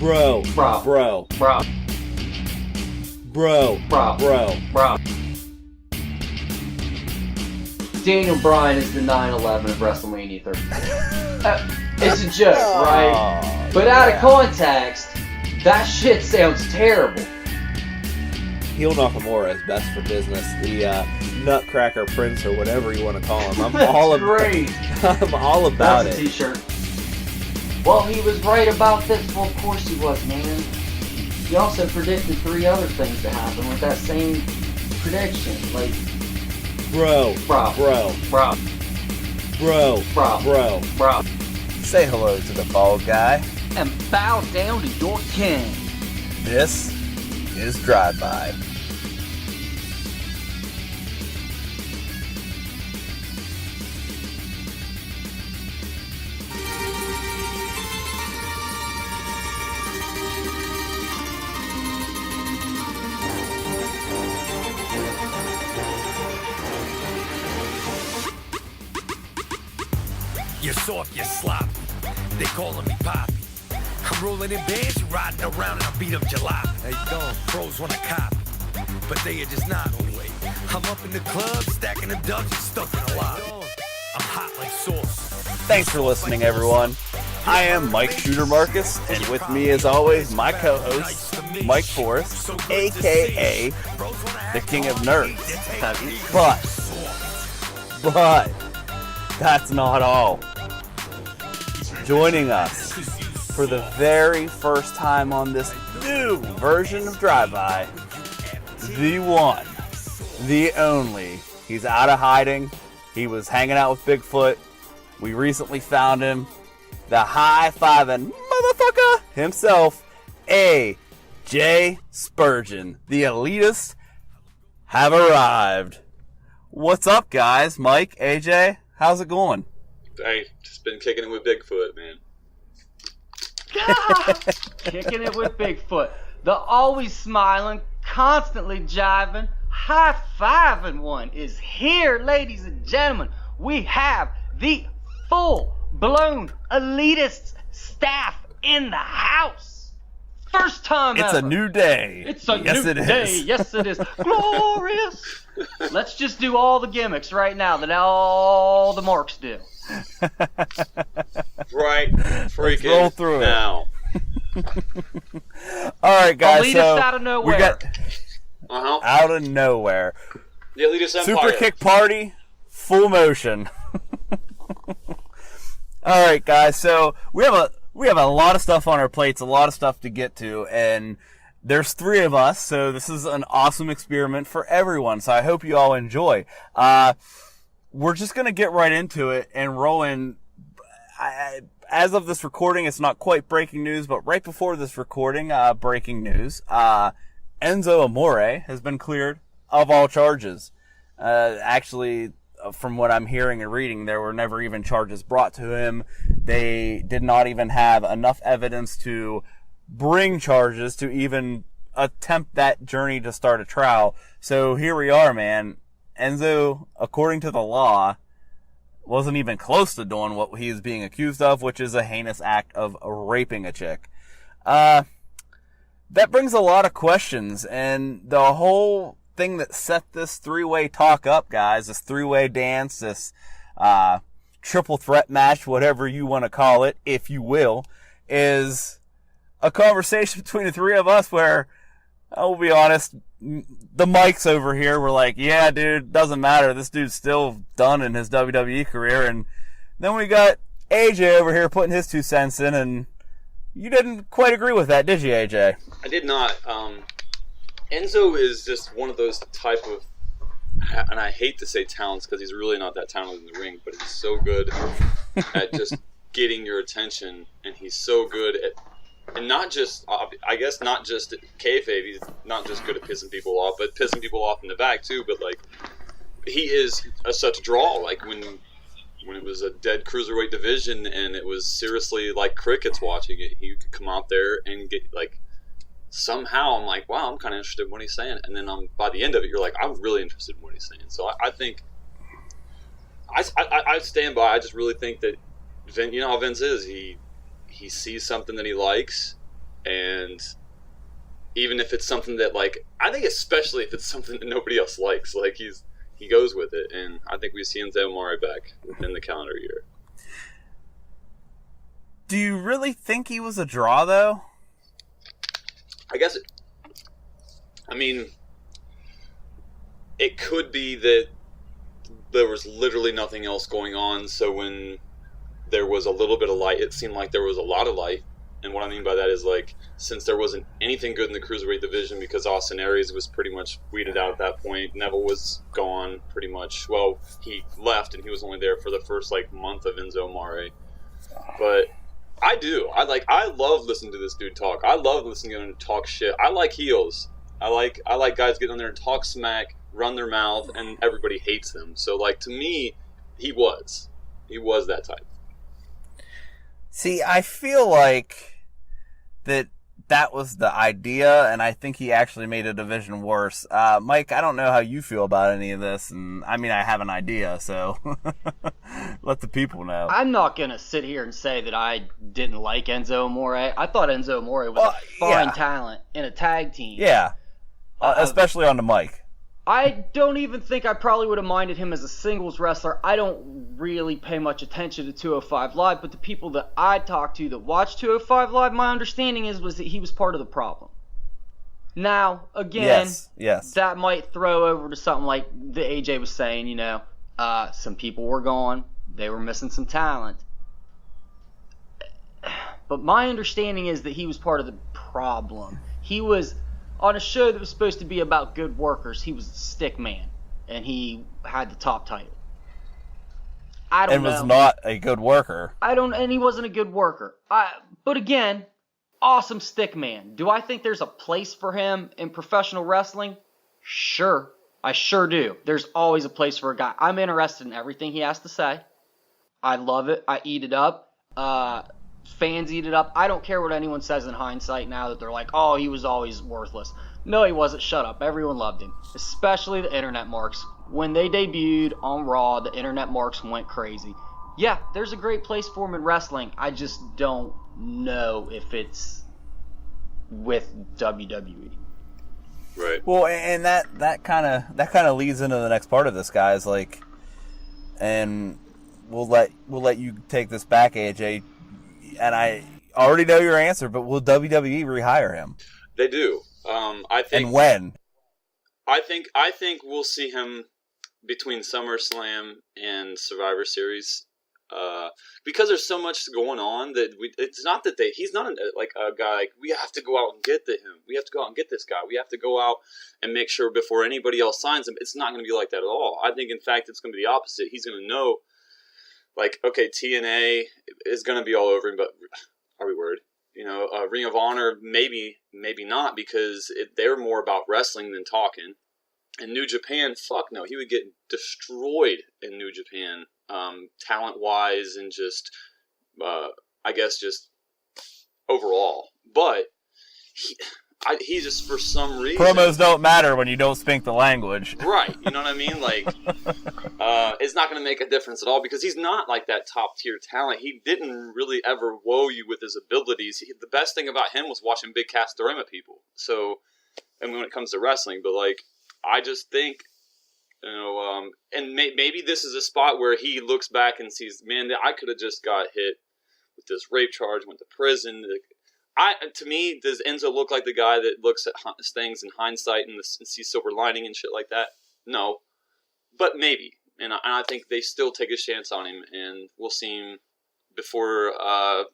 Bro. Bro. Bro. Bro. Bro. Bro. Bro. Bro. Daniel Bryan is the 9/11 of WrestleMania 30. It's a joke, right? But out of context, that shit sounds terrible. Heel Nakamura is best for business. The Nutcracker Prince or whatever you want to call him. I'm all great. I'm all about That's it. a t-shirt. Well, he was right about this. Well, of course he was, man. He also predicted 3 other things to happen with that same prediction. Like, Bro. Bro. Bro. Bro. Bro. Bro. Bro. Bro. Say hello to the bald guy. And bow down to your king. This is Drive-By. You're soft, you're sloppy. They calling me Poppy. I'm rolling in bands, you riding around and I beat up jalopy. How you doing? Pros wanna copy, but they are just not on way. I'm up in the club, stacking the dubs and stuck in a lobby. I'm hot like sauce. Thanks for listening, everyone. I am Mike Shooter Marcus, and with me, as always, my co-host, Mike Forrest, a.k.a. the King of Nerds. But, that's not all. Joining us for the very first time on this new version of Drive-By, the one, the only. He's out of hiding. He was hanging out with Bigfoot. We recently found him. The high-fiving motherfucker himself, A.J. Spurgeon. The elitists have arrived. What's up, guys? Mike, AJ, how's it going? Hey, just been kicking it with Bigfoot, man. Kicking it with Bigfoot. The always smiling, constantly jiving, high-fiving one is here, ladies and gentlemen. We have the full-blown elitist staff in the house. First time It's ever. a new day. It's a yes, new it day. is. Yes, it is. Glorious. Let's just do all the gimmicks right now that all the marks do. Right, freaking roll through it. now. All right, guys. Elitist So out of nowhere. we got Uh-huh. out of nowhere. The Elitist Empire. Super kick party, full motion. All right, guys. So we have a lot of stuff on our plates, a lot of stuff to get to, and there's 3 of us, so this is an awesome experiment for everyone. So I hope you all enjoy. We're just gonna get right into it and roll in. As of this recording, it's not quite breaking news, but right before this recording, breaking news. Enzo Amore has been cleared of all charges. Actually, from what I'm hearing and reading, there were never even charges brought to him. They did not even have enough evidence to bring charges to even attempt that journey to start a trial. So here we are, man. Enzo, according to the law, wasn't even close to doing what he is being accused of, which is a heinous act of raping a chick. That brings a lot of questions, and the whole thing that set this 3-way talk up, guys, this 3-way dance, this triple threat match, whatever you want to call it, if you will, is a conversation between the 3 of us where, I'll be honest, the mics over here were like, yeah, dude, doesn't matter. This dude's still done in his WWE career. And then we got AJ over here putting his 2 cents in, and you didn't quite agree with that, did you, AJ? I did not. Enzo is just one of those type of, and I hate to say talents because he's really not that talented in the ring, but he's so good at just getting your attention, and he's so good at, and not just, I guess not just at kayfabe, he's not just good at pissing people off, but pissing people off in the back too, but like, he is such a draw, like when it was a dead cruiserweight division and it was seriously like crickets watching it, he could come out there and get like, somehow I'm like, wow, I'm kind of interested in what he's saying, and then by the end of it, you're like, I'm really interested in what he's saying. So I think, I stand by, I just really think that Vince, you know how Vince is, he sees something that he likes, And even if it's something that, like, I think especially if it's something that nobody else likes, like, he goes with it. And I think we see Enzo Amore back within the calendar year. Do you really think he was a draw, though? I guess it could be that there was literally nothing else going on, so when there was a little bit of light, it seemed like there was a lot of light. And what I mean by that is, like, since there wasn't anything good in the Cruiserweight division because Austin Aries was pretty much weeded out at that point, Neville was gone pretty much. Well, he left, and he was only there for the first, like, month of Enzo Amore. But I love listening to this dude talk. I love listening to him talk shit. I like heels. I like guys get on there and talk smack, run their mouth, and everybody hates them. So, like, to me, he was that type. See, I feel like that was the idea, and I think he actually made a division worse. Mike, I don't know how you feel about any of this, and I mean, I have an idea, so let the people know. I'm not going to sit here and say that I didn't like Enzo Amore. I thought Enzo Amore was a fine talent in a tag team. Yeah, especially on the mic. I don't even think I probably would have minded him as a singles wrestler. I don't really pay much attention to 205 Live, but the people that I talked to that watched 205 Live, my understanding was that he was part of the problem. Now, again, yes. That might throw over to something like the AJ was saying, some people were gone, they were missing some talent. But my understanding is that he was part of the problem. He was on a show that was supposed to be about good workers. He was the stick man, and he had the top title. I don't know. And was not a good worker. And he wasn't a good worker. But again, awesome stick man. Do I think there's a place for him in professional wrestling? Sure. I sure do. There's always a place for a guy. I'm interested in everything he has to say. I love it. I eat it up. Fans eat it up. I don't care what anyone says in hindsight now that they're like, oh, he was always worthless. No, he wasn't. Shut up. Everyone loved him, especially the internet marks. When they debuted on Raw, the internet marks went crazy. Yeah, there's a great place for him in wrestling. I just don't know if it's with WWE. Right. Well, and that kind of leads into the next part of this, guys. Like, and we'll let you take this back, AJ. And I already know your answer, but will WWE rehire him? They do. I think. And when? I think we'll see him between SummerSlam and Survivor Series, because there's so much going on that it's not that he's not a guy like we have to go out and get him. We have to go out and get this guy. We have to go out and make sure before anybody else signs him. It's not going to be like that at all. I think in fact it's going to be the opposite. He's going to know. Like, okay, TNA is going to be all over him, but are we worried? Ring of Honor, maybe not, because they're more about wrestling than talking. And New Japan, fuck no, he would get destroyed in New Japan, talent-wise and just, I guess, just overall. But he just, for some reason... Promos don't matter when you don't speak the language. Right, you know what I mean? Like, it's not going to make a difference at all because he's not like that top-tier talent. He didn't really ever woe you with his abilities. The best thing about him was watching Big Cass throw him at people. So, and when it comes to wrestling, but, like, I just think, and maybe this is a spot where he looks back and sees, man, I could have just got hit with this rape charge, went to prison. To me, does Enzo look like the guy that looks at things in hindsight and sees silver lining and shit like that? No, but maybe, and I think they still take a chance on him, and we'll see him before what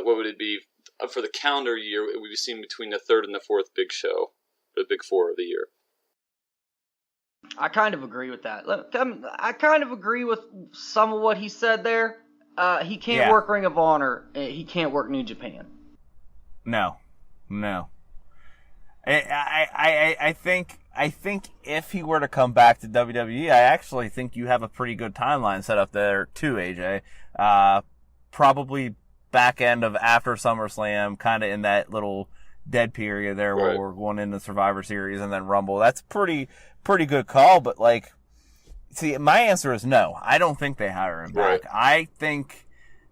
would it be for the calendar year? It would be seen between the third and the fourth big show, the big four of the year. I kind of agree with that. I kind of agree with some of what he said there. He can't work Ring of Honor. He can't work New Japan. No. I think if he were to come back to WWE, I actually think you have a pretty good timeline set up there too, AJ. Probably back end of after SummerSlam, kind of in that little dead period there where we're going into Survivor Series and then Rumble. That's pretty good call, but like. See, my answer is no. I don't think they hire him back. Right. I think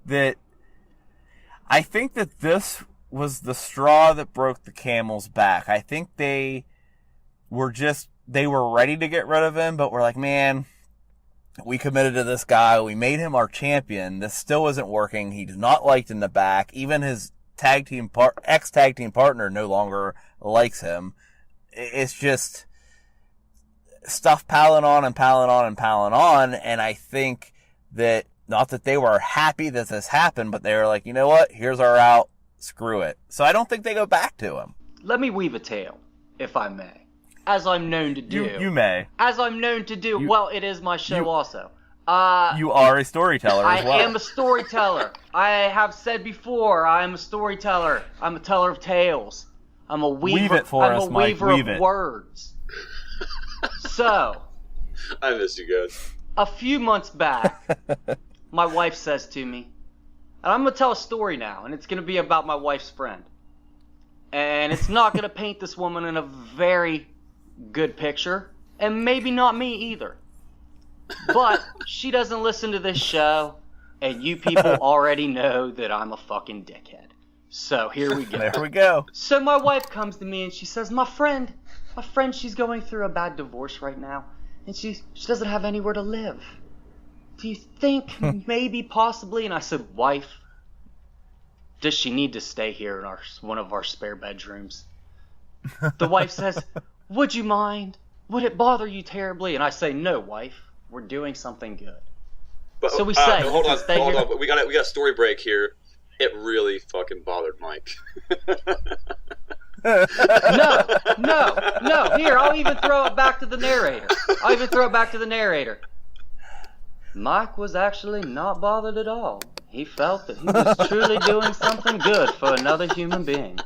that this was the straw that broke the camel's back. I think they were ready to get rid of him, but we're like, man, we committed to this guy. We made him our champion. This still isn't working. He's not liked in the back. Even his ex-tag team partner no longer likes him. It's just stuff piling on and piling on and piling on. And I think that, not that they were happy that this happened, but they were like, you know what? Here's our out. Screw it. So I don't think they go back to him. Let me weave a tale, if I may. As I'm known to do. You may. As I'm known to do. Well, it is my show also. You are a storyteller as well. I am a storyteller. I have said before, I am a storyteller. I'm a teller of tales. I'm a weaver. Weave it for us, Mike. I'm a weaver of words. So. I miss you guys. A few months back, my wife says to me, and I'm going to tell a story now, and it's going to be about my wife's friend. And it's not going to paint this woman in a very good picture, and maybe not me either. But she doesn't listen to this show, and you people already know that I'm a fucking dickhead. So here we go. There we go. So my wife comes to me and she says, my friend, she's going through a bad divorce right now, and she doesn't have anywhere to live. Do you think maybe, possibly? And I said, wife, does she need to stay here in one of our spare bedrooms? The wife says, would you mind? Would it bother you terribly? And I say, no, wife, we're doing something good. But, so we say, hold on. We got a story break here. It really fucking bothered Mike. No. Here, I'll even throw it back to the narrator. Mike was actually not bothered at all. He felt that he was truly doing something good for another human being.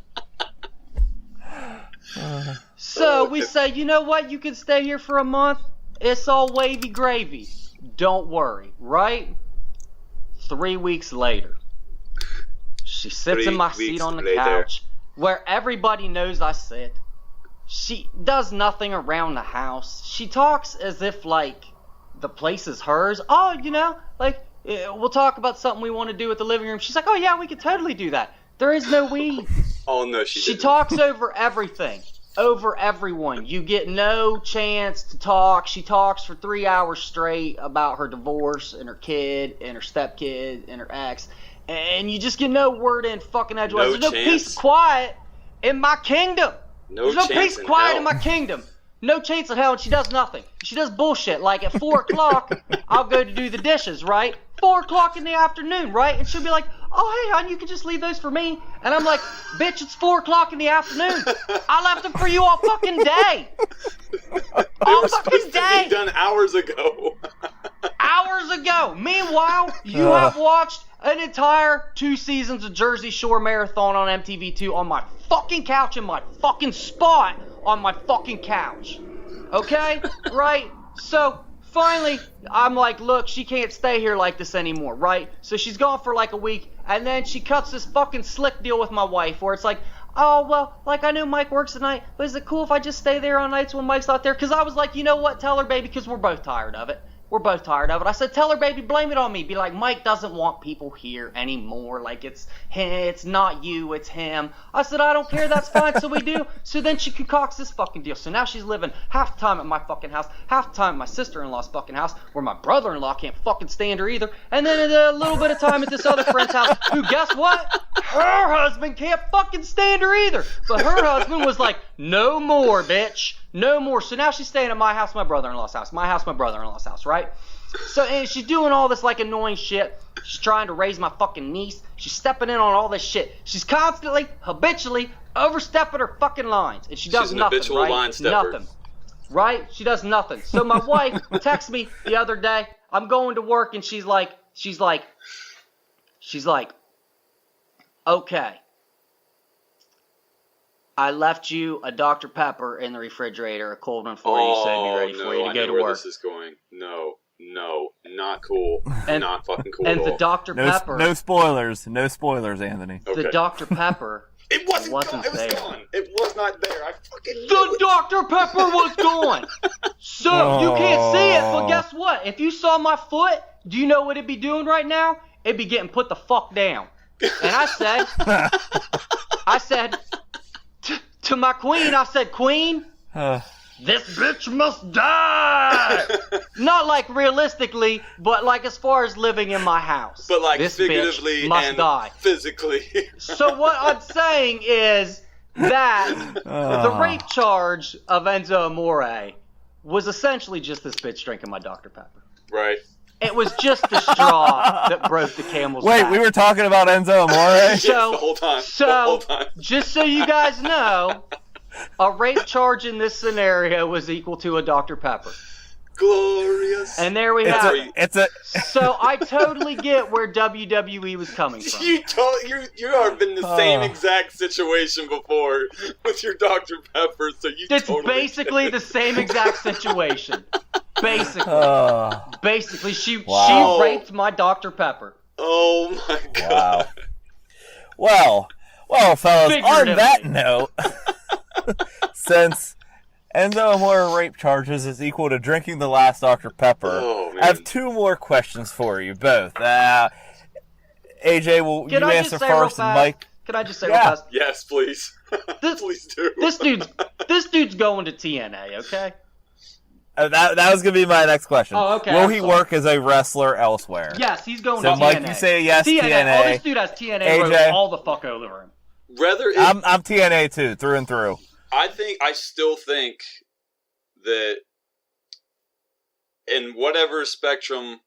So we say, you know what? You can stay here for a month. It's all wavy gravy. Don't worry, right? 3 weeks later, she sits in my seat on the couch where everybody knows I sit. She does nothing around the house. She talks as if, like, the place is hers. Oh, we'll talk about something we want to do at the living room. She's like, oh yeah, we could totally do that. There is no we. Oh no, she didn't. Talks over everything. Over everyone. You get no chance to talk. She talks for 3 hours straight about her divorce and her kid and her stepkid and her ex. And you just get no word in fucking edgewise. There's no peace and quiet in my kingdom. There's no peace and quiet in my kingdom. No chance in hell, and she does nothing. She does bullshit. Like at 4 o'clock, I'll go to do the dishes, right? 4 o'clock in the afternoon, right? And she'll be like, oh, hey, hon, you can just leave those for me. And I'm like, bitch, it's 4 o'clock in the afternoon. I left them for you all fucking day. All fucking day. To be done hours ago. Hours ago. Meanwhile, you have watched an entire 2 seasons of Jersey Shore Marathon on MTV2 on my fucking couch in my fucking spot on my fucking couch. Okay? Right? So, finally, I'm like, look, she can't stay here like this anymore, right? So she's gone for like a week, and then she cuts this fucking slick deal with my wife where it's like, oh, well, like I know Mike works tonight, but is it cool if I just stay there on nights when Mike's not there? Because I was like, you know what, tell her, baby, because we're both tired of it. I said, tell her, baby, blame it on me. Be like, Mike doesn't want people here anymore. Like, it's not you, it's him. I said, I don't care, that's fine, so we do. So then she concocts this fucking deal. So now she's living half the time at my fucking house, half the time at my sister-in-law's fucking house, where my brother-in-law can't fucking stand her either. And then a little bit of time at this other friend's house, who, guess what? Her husband can't fucking stand her either. But her husband was like, no more, bitch. No more. So now she's staying at my house, my brother-in-law's house. My house, my brother-in-law's house, right? So, and she's doing all this, like, annoying shit. She's trying to raise my fucking niece. She's stepping in on all this shit. She's constantly, habitually, overstepping her fucking lines. And she does nothing, habitual right? line stepper. Nothing. Right? She does nothing. So my wife texts me the other day. I'm going to work, and she's like, okay. I left you a Dr. Pepper in the refrigerator, a cold one for you, so be ready for you to go to work. This is going. No, not cool. Not fucking cool and at all. the Dr. Pepper. No spoilers, Anthony. Okay. The Dr. Pepper It wasn't there. It was gone. It was not there. I fucking knew The it. Dr. Pepper was gone. So, you can't see it, but guess what? If you saw my foot, do you know what it'd be doing right now? It'd be getting put the fuck down. And I said... I said to my queen, I said, Queen, this bitch must die. Not like realistically, but like as far as living in my house. But like this figuratively bitch must and die. physically. So what I'm saying is that the rape charge of Enzo Amore was essentially just this bitch drinking my Dr. Pepper. Right. It was just the straw that broke the camel's back. Wait, we were talking about Enzo Amore? So, the whole time. So, the whole time. Just so you guys know, a rape charge in this scenario was equal to a Dr. Pepper. Glorious. And there we have it. It's a. So I totally get where WWE was coming from. You have been in the same exact situation before with your Dr. Pepper, so you It's totally basically the same exact situation. Basically, she raped my Dr. Pepper. Oh my god. Wow. Well, fellas, on Figuratively. that note, since Enzo Amore rape charges is equal to drinking the last Dr. Pepper, I have two more questions for you both. AJ, will you answer first, and Mike? Can I just say real fast? Yes, please. Please do. This dude's going to TNA, okay? That was going to be my next question. Oh, okay. Will he work as a wrestler elsewhere? Yes, he's going so to TNA. Mike, you say yes, TNA. Oh, this dude has TNA AJ. all the fuck over him. I'm TNA too, through and through. I still think that in whatever spectrum,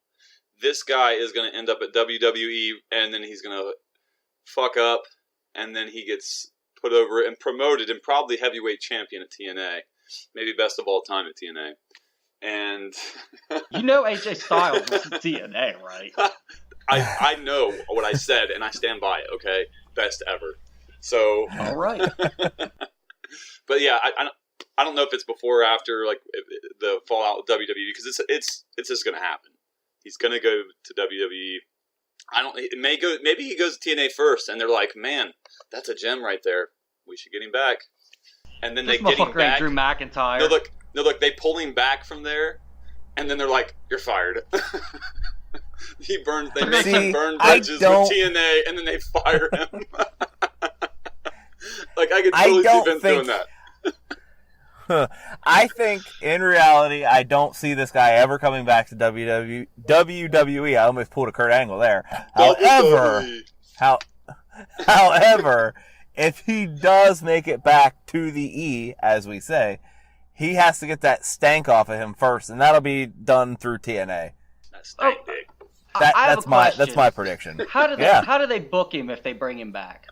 this guy is going to end up at WWE, and then he's going to fuck up, and then he gets put over and promoted, and probably heavyweight champion at TNA, maybe best of all time at TNA. And you know AJ Styles was at TNA, right? I know what I said, and I stand by it. Okay, best ever. So all right. But yeah, I don't know if it's before or after like the fallout with WWE, because it's just going to happen. He's going to go to WWE. Maybe he goes to TNA first, and they're like, man, that's a gem right there. We should get him back. And then they get him back. Drew McIntyre. No, look, they pull him back from there, and then they're like, you're fired. They make him burn bridges with TNA, and then they fire him. Like, I could totally see Vince doing that. I think, in reality, I don't see this guy ever coming back to WWE. I almost pulled a Kurt Angle there. However, if he does make it back to the E, as we say, he has to get that stank off of him first, and that'll be done through TNA. That stank dick. That's my prediction. How do they book him if they bring him back?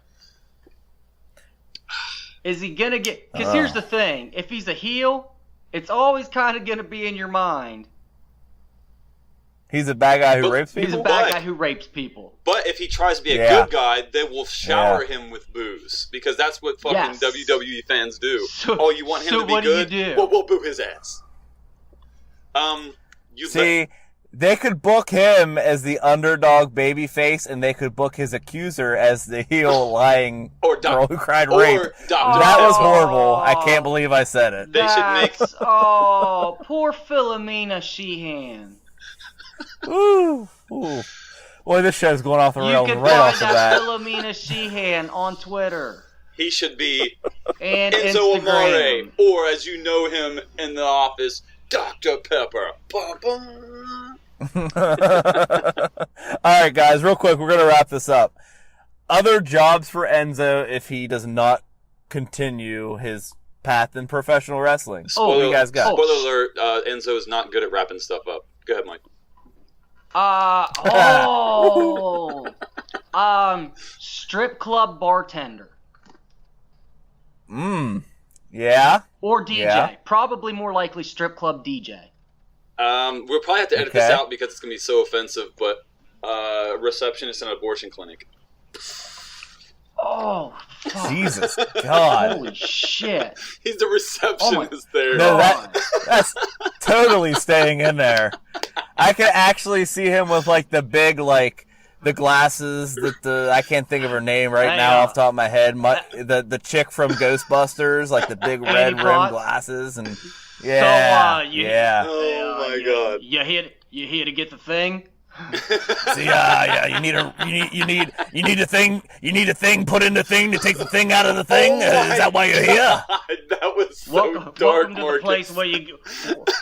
Is he gonna get? Because here's the thing: if he's a heel, it's always kind of gonna be in your mind. He's a bad guy who rapes people. He's a bad guy who rapes people. But if he tries to be a good guy, they will shower him with booze, because that's what fucking WWE fans do. So, you want him to be good? Well, we'll boo his ass. They could book him as the underdog babyface, and they could book his accuser as the heel lying girl who cried rape. That was horrible. I can't believe I said it. Poor Philomena Sheehan. Ooh. Boy, this show's going off the rails right off the bat. You can find that Philomena Sheehan on Twitter. He should be and Enzo Instagram. Amore, or as you know him in the office, Dr. Pepper. Alright guys, real quick, we're going to wrap this up. Other jobs for Enzo if he does not continue his path in professional wrestling. What do you guys got? Spoiler alert, Enzo is not good at wrapping stuff up. Go ahead, Mike. Strip club bartender. Yeah? Or DJ. Yeah. Probably more likely strip club DJ. We'll probably have to edit this out because it's going to be so offensive, but receptionist in an abortion clinic. Oh, fuck. Jesus God. Holy shit. He's the receptionist there. No, that's totally staying in there. I could actually see him with, like, the big, like, the glasses that I can't think of her name now off the top of my head. The chick from Ghostbusters, like the big red rim glasses, and Oh my god. You here to get the thing? See, you need a thing put in the thing to take the thing out of the thing. Oh Is that why you're here? That was so Welcome dark, to the Marcus. place where you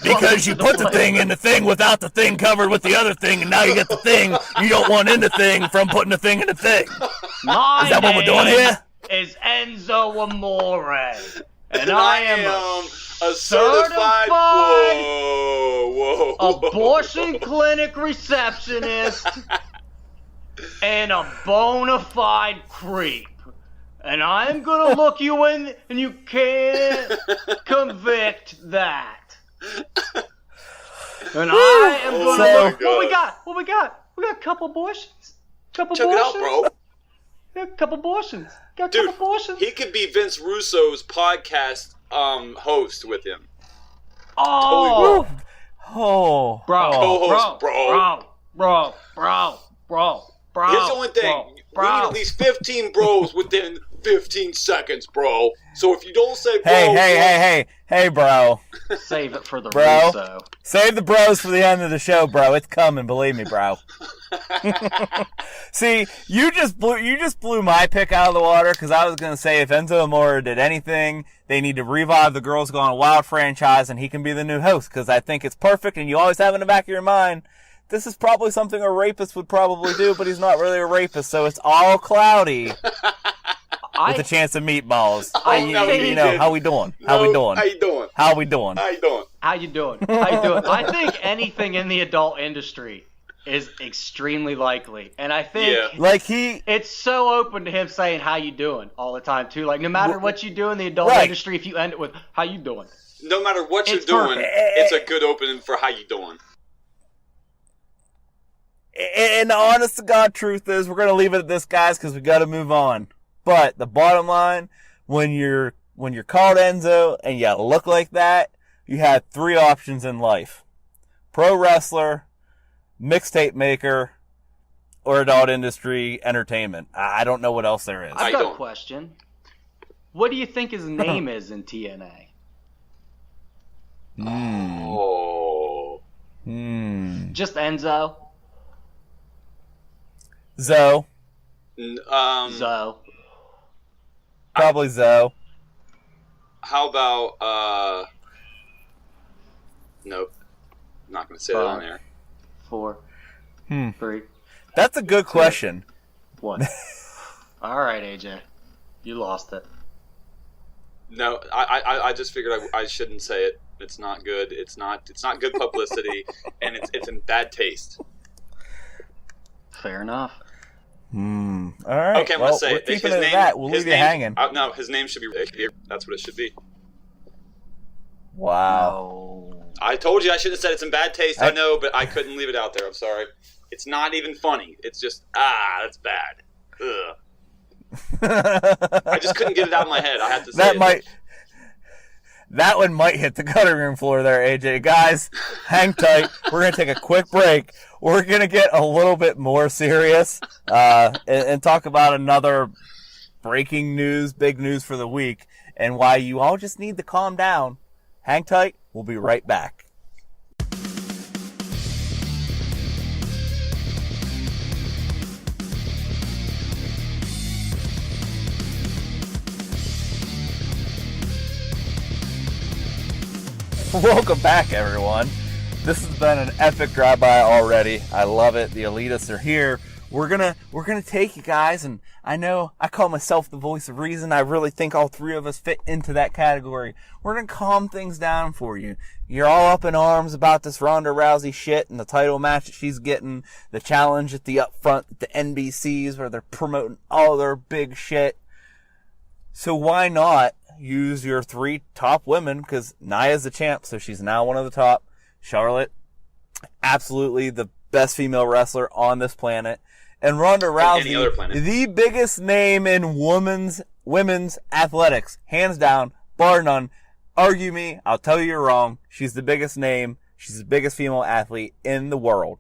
Because you put the thing in the thing without the thing covered with the other thing, and now you get the thing you don't want in the thing from putting the thing in the thing. My Is that what we're doing name here? Is Enzo Amore, and I am a certified whoa. abortion clinic receptionist and a bona fide creep. And I'm gonna look you in, and you can't convict that. And I am gonna So- look. What we got? We got a couple abortions. Check it out, bro. Yeah, a couple abortions. Got a Dude, couple abortions. he could be Vince Russo's podcast host with him. Oh, Oh, bro, Co-host, bro. Here's the only thing. We need at least 15 bros within 15 seconds, bro. So if you don't say bro... Hey, bro. Save it for the Bro. Russo. Save the bros for the end of the show, bro. It's coming, believe me, bro. See, you just blew my pick out of the water because I was gonna say if Enzo Amore did anything, they need to revive the Girls Gone Wild franchise, and he can be the new host because I think it's perfect. And you always have in the back of your mind, this is probably something a rapist would probably do, but he's not really a rapist, so it's all cloudy with a chance of meatballs. How we doing? How we doing? How you doing? How we doing? How you doing? How you doing? I think anything in the adult industry is extremely likely, and I think it's so open to him saying "How you doing" all the time too. Like no matter what you do in the adult industry, if you end it with "How you doing," no matter what you're It's doing, perfect. it's a good opening for how you doing. And the honest to God truth is, we're gonna leave it at this, guys, because we got to move on. But the bottom line, when you're called Enzo and you look like that, you have three options in life: pro wrestler, mixtape maker, or adult industry entertainment. I don't know what else there is. I've got a question. What do you think his name is in TNA? Oh. Just Enzo. Zoe. Zo. Probably Zoe. How about nope. I'm not gonna say that on air. 4, 3, That's a good question. 1. All right, AJ, you lost it. No, I just figured I shouldn't say it. It's not good. It's not good publicity, and it's in bad taste. Fair enough. All right. Okay, I'm gonna say it. Keeping it at that. We'll leave you hanging. No, his name should be here. That's what it should be. Wow. No. I told you I shouldn't have said it's in bad taste. I know, but I couldn't leave it out there. I'm sorry. It's not even funny. It's just that's bad. Ugh. I just couldn't get it out of my head. I had to say That one might hit the cutting room floor there, AJ. Guys, hang tight. We're going to take a quick break. We're going to get a little bit more serious and talk about another breaking news, big news for the week, and why you all just need to calm down. Hang tight. We'll be right back. Welcome back, everyone. This has been an epic drive-by already. I love it. The elitists are here. We're gonna take you guys, and I know I call myself the voice of reason. I really think all three of us fit into that category. We're gonna calm things down for you. You're all up in arms about this Ronda Rousey shit and the title match that she's getting, the challenge at the upfront at the NBCs where they're promoting all their big shit. So why not use your three top women? Because Nia's the champ, so she's now one of the top. Charlotte, absolutely the best female wrestler on this planet. And Ronda Rousey, the biggest name in women's athletics. Hands down, bar none. Argue me, I'll tell you you're wrong. She's the biggest name. She's the biggest female athlete in the world.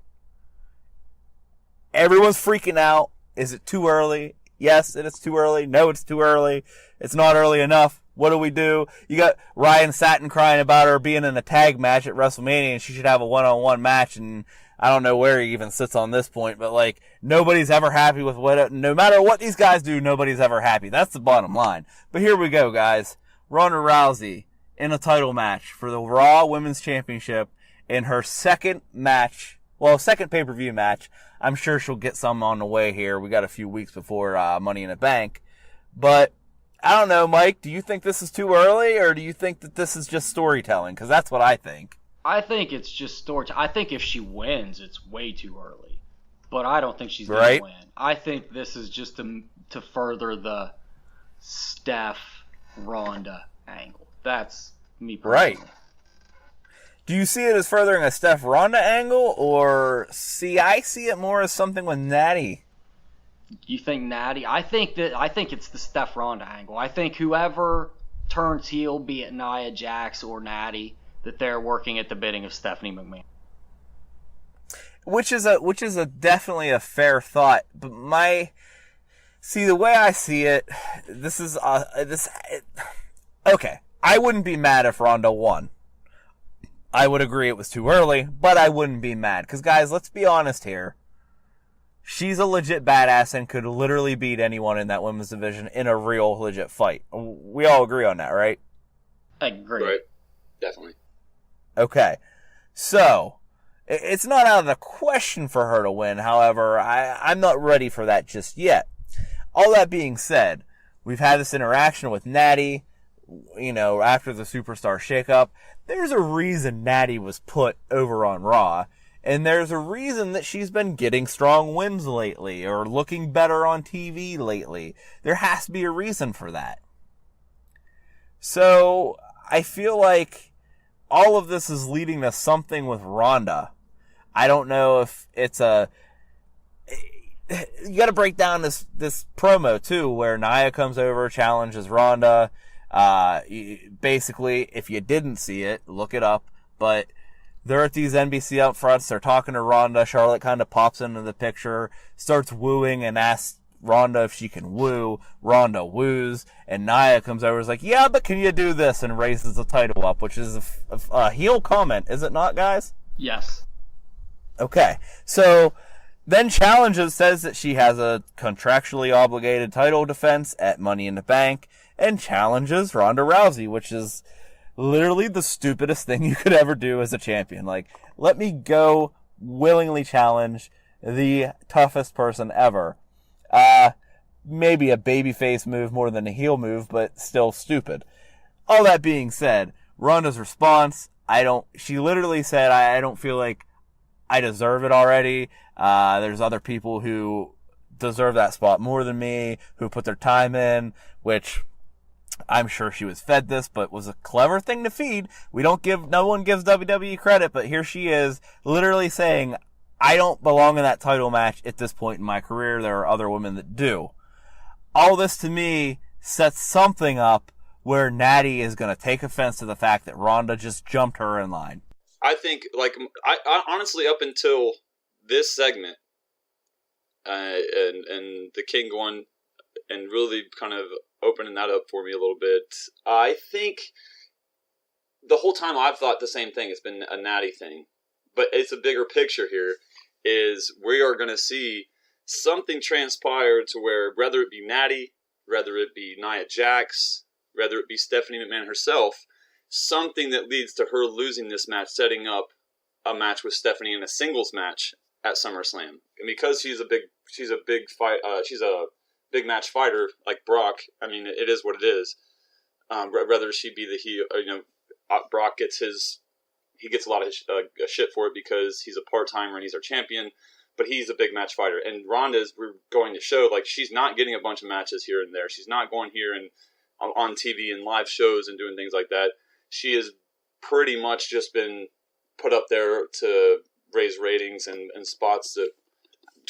Everyone's freaking out. Is it too early? Yes, it is too early. No, it's too early. It's not early enough. What do? You got Ryan Satin crying about her being in a tag match at WrestleMania and she should have a one-on-one match, and I don't know where he even sits on this point, but like nobody's ever happy with no matter what these guys do, nobody's ever happy. That's the bottom line. But here we go, guys. Ronda Rousey in a title match for the Raw Women's Championship in her second pay-per-view match. I'm sure she'll get some on the way here. We got a few weeks before Money in the Bank. But I don't know, Mike, do you think this is too early, or do you think that this is just storytelling? Because that's what I think. I think it's just storytelling. I think if she wins, it's way too early. But I don't think she's going to win. I think this is just to further the Steph-Ronda angle. That's me personally. Right. Do you see it as furthering a Steph-Ronda angle, or I see it more as something with Natty? You think Natty? I think it's the Steph-Ronda angle. I think whoever turns heel, be it Nia Jax or Natty, that they're working at the bidding of Stephanie McMahon. Which is a definitely a fair thought. But the way I see it, okay. I wouldn't be mad if Ronda won. I would agree it was too early, but I wouldn't be mad. Because guys, let's be honest here. She's a legit badass and could literally beat anyone in that women's division in a real legit fight. We all agree on that, right? I agree. Right. Definitely. Okay, so it's not out of the question for her to win. However, I'm not ready for that just yet. All that being said, we've had this interaction with Natty, after the Superstar shakeup. There's a reason Natty was put over on Raw, and there's a reason that she's been getting strong wins lately, or looking better on TV lately. There has to be a reason for that. So, I feel like all of this is leading to something with Ronda. I don't know if it's you gotta break down this promo too, where Nia comes over, challenges Ronda. Basically, if you didn't see it, look it up, but they're at these NBC upfronts, they're talking to Ronda, Charlotte kind of pops into the picture, starts wooing and asks Ronda if she can woo. Ronda woos, and Nia comes over and is like, yeah, but can you do this? And raises the title up, which is a heel comment, is it not, guys? Yes. Okay, so then says that she has a contractually obligated title defense at Money in the Bank, and challenges Ronda Rousey, which is literally the stupidest thing you could ever do as a champion. Like, let me go willingly challenge the toughest person ever. Maybe a babyface move more than a heel move, but still stupid. All that being said, Ronda's response, she literally said, I don't feel like I deserve it already. There's other people who deserve that spot more than me, who put their time in, which I'm sure she was fed this, but was a clever thing to feed. No one gives WWE credit, but here she is literally saying, I don't belong in that title match at this point in my career. There are other women that do. All this to me sets something up where Natty is going to take offense to the fact that Ronda just jumped her in line. I think, I honestly, up until this segment, and the King going and really kind of opening that up for me a little bit, I think the whole time I've thought the same thing. It's been a Natty thing. But it's a bigger picture here, is we are going to see something transpire to where, whether it be Natty, whether it be Nia Jax, whether it be Stephanie McMahon herself, something that leads to her losing this match, setting up a match with Stephanie in a singles match at SummerSlam. And because she's a big match fighter like Brock, I mean, it is what it is. Whether she be the heel, Brock gets a lot of shit for it because he's a part-timer and he's our champion, but he's a big match fighter. And Ronda's, we're going to show, she's not getting a bunch of matches here and there. She's not going here and on TV and live shows and doing things like that. She has pretty much just been put up there to raise ratings and spots to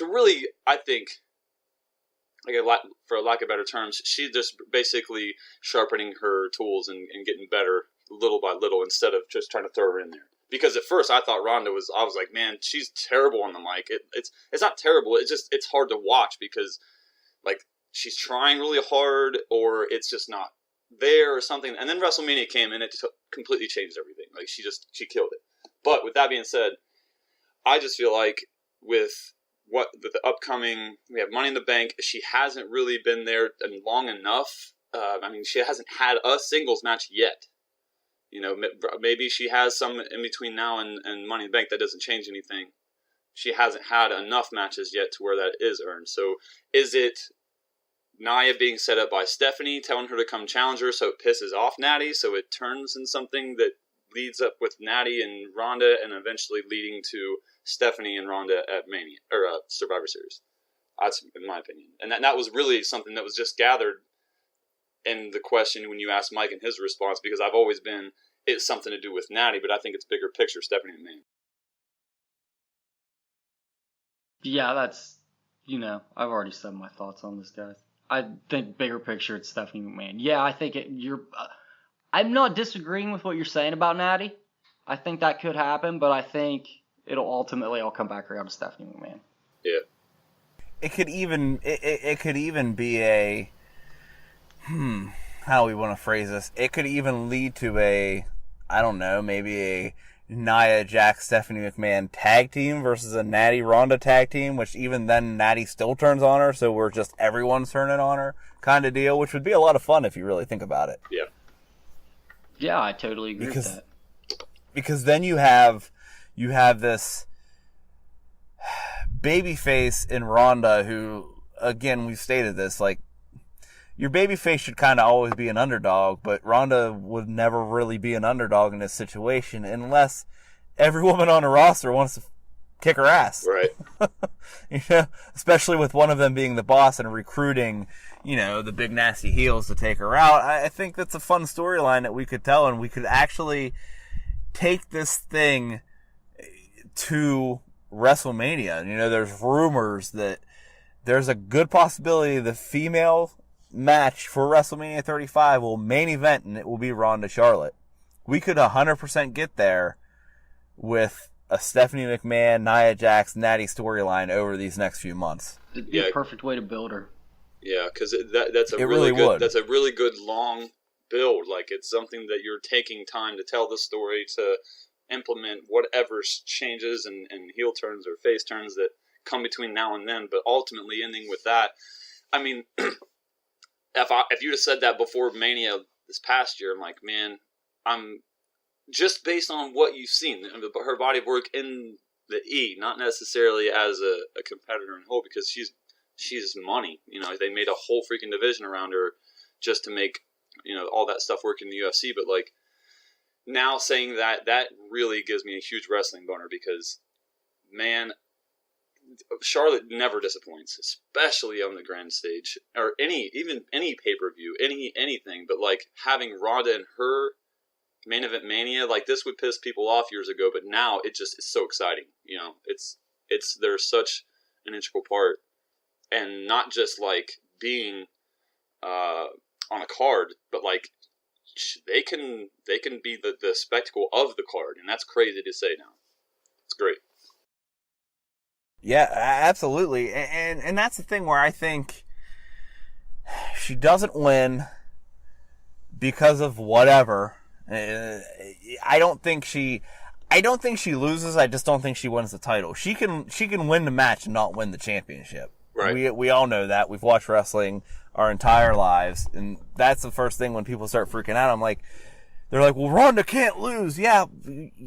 really, I think, for lack of better terms, she's just basically sharpening her tools and getting better little by little instead of just trying to throw her in there. Because at first I thought Ronda I was like, man, she's terrible on the mic. It's not terrible. It's hard to watch because she's trying really hard or it's just not there or something. And then WrestleMania came and it just completely changed everything. She killed it. But with that being said, I just feel like with the upcoming, we have Money in the Bank. She hasn't really been there long enough. I mean, she hasn't had a singles match yet. You know, maybe she has some in between now and Money in the Bank. That doesn't change anything. She hasn't had enough matches yet to where that is earned. So is it Nia being set up by Stephanie, telling her to come challenge her so it pisses off Natty, so it turns in something that leads up with Natty and Ronda, and eventually leading to Stephanie and Ronda at Mania or Survivor Series? That's in my opinion, and that was really something that was just gathered in the question when you asked Mike and his response, because I've always been it's something to do with Natty, but I think it's bigger picture Stephanie and Mania. Yeah, that's, I've already said my thoughts on this, guys. I think bigger picture, it's Stephanie McMahon. Yeah, I think I'm not disagreeing with what you're saying about Natty. I think that could happen, but I think it'll ultimately all come back around to Stephanie McMahon. Yeah. It could even be a, how do we want to phrase this? It could even lead to maybe a Nia Jax Stephanie McMahon tag team versus a Natty Ronda tag team, which even then Natty still turns on her, so we're just everyone's turning on her kind of deal, which would be a lot of fun if you really think about it. Yeah. Yeah, I totally agree with that. Because then you have this babyface in Ronda who, again, we've stated this, like, your babyface should kind of always be an underdog, but Ronda would never really be an underdog in this situation unless every woman on the roster wants to kick her ass. Right. Especially with one of them being the boss and recruiting, the big nasty heels to take her out. I think that's a fun storyline that we could tell, and we could actually take this thing to WrestleMania. There's rumors that there's a good possibility the female match for WrestleMania 35 will main event, and it will be Ronda Charlotte. We could 100% get there with a Stephanie McMahon, Nia Jax, Natty storyline over these next few months. It'd be a perfect way to build her. Yeah, because that's a really good long build. Like, it's something that you're taking time to tell the story, to implement whatever changes and heel turns or face turns that come between now and then, but ultimately ending with that. I mean, if you'd have said that before Mania this past year, I'm like, man, I'm just based on what you've seen, her body of work in the E, not necessarily as a competitor in whole, because she's money. They made a whole freaking division around her just to make, all that stuff work in the UFC. But like, now saying that really gives me a huge wrestling boner, because, man, Charlotte never disappoints, especially on the grand stage or any pay-per-view, anything. But like, having Ronda and her main event Mania, like, this would piss people off years ago, but now it's so exciting. They're such an integral part, and not just like being on a card, but like they can be the spectacle of the card, and that's crazy to say now. It's great. Yeah, absolutely. And that's the thing where I think she doesn't win because of whatever. I don't think she loses. I just don't think she wins the title. She can win the match and not win the championship. Right. We all know that. We've watched wrestling our entire lives, and that's the first thing when people start freaking out. I'm like, they're like, well, Ronda can't lose. Yeah,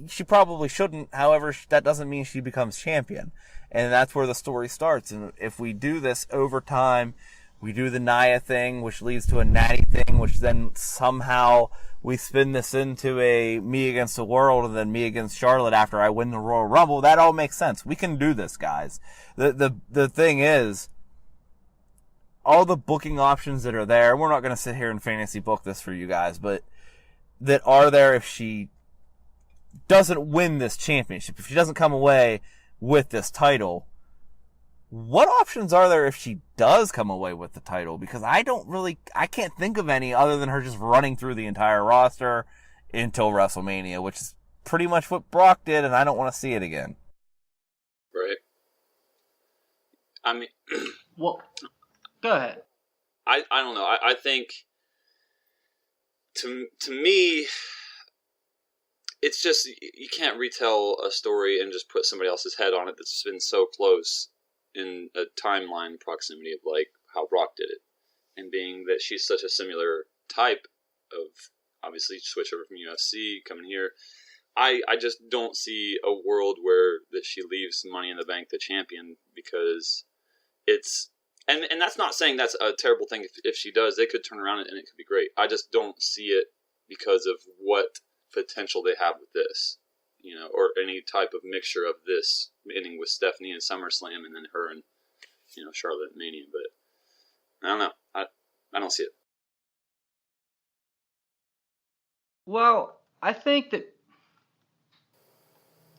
she probably shouldn't. However, that doesn't mean she becomes champion. And that's where the story starts. And if we do this over time, we do the Nia thing, which leads to a Natty thing, which then somehow we spin this into a me against the world, and then me against Charlotte after I win the Royal Rumble. That all makes sense. We can do this, guys. The thing is, all the booking options that are there, we're not going to sit here and fantasy book this for you guys, but that are there if she doesn't win this championship, if she doesn't come away with this title, what options are there if she does come away with the title? Because I can't think of any other than her just running through the entire roster until WrestleMania, which is pretty much what Brock did, and I don't want to see it again. Right. I mean, well, go ahead. I don't know. I think to me, it's just, you can't retell a story and just put somebody else's head on it that's been so close in a timeline proximity of like how Brock did it. And being that she's such a similar type of, obviously switch over from UFC coming here, I just don't see a world where that she leaves Money in the Bank the champion, because it's, and that's not saying that's a terrible thing. If she does, they could turn around and it could be great. I just don't see it because of what potential they have with this, or any type of mixture of this ending with Stephanie and SummerSlam and then her and, Charlotte and Mania. But I don't know. I don't see it. Well, I think that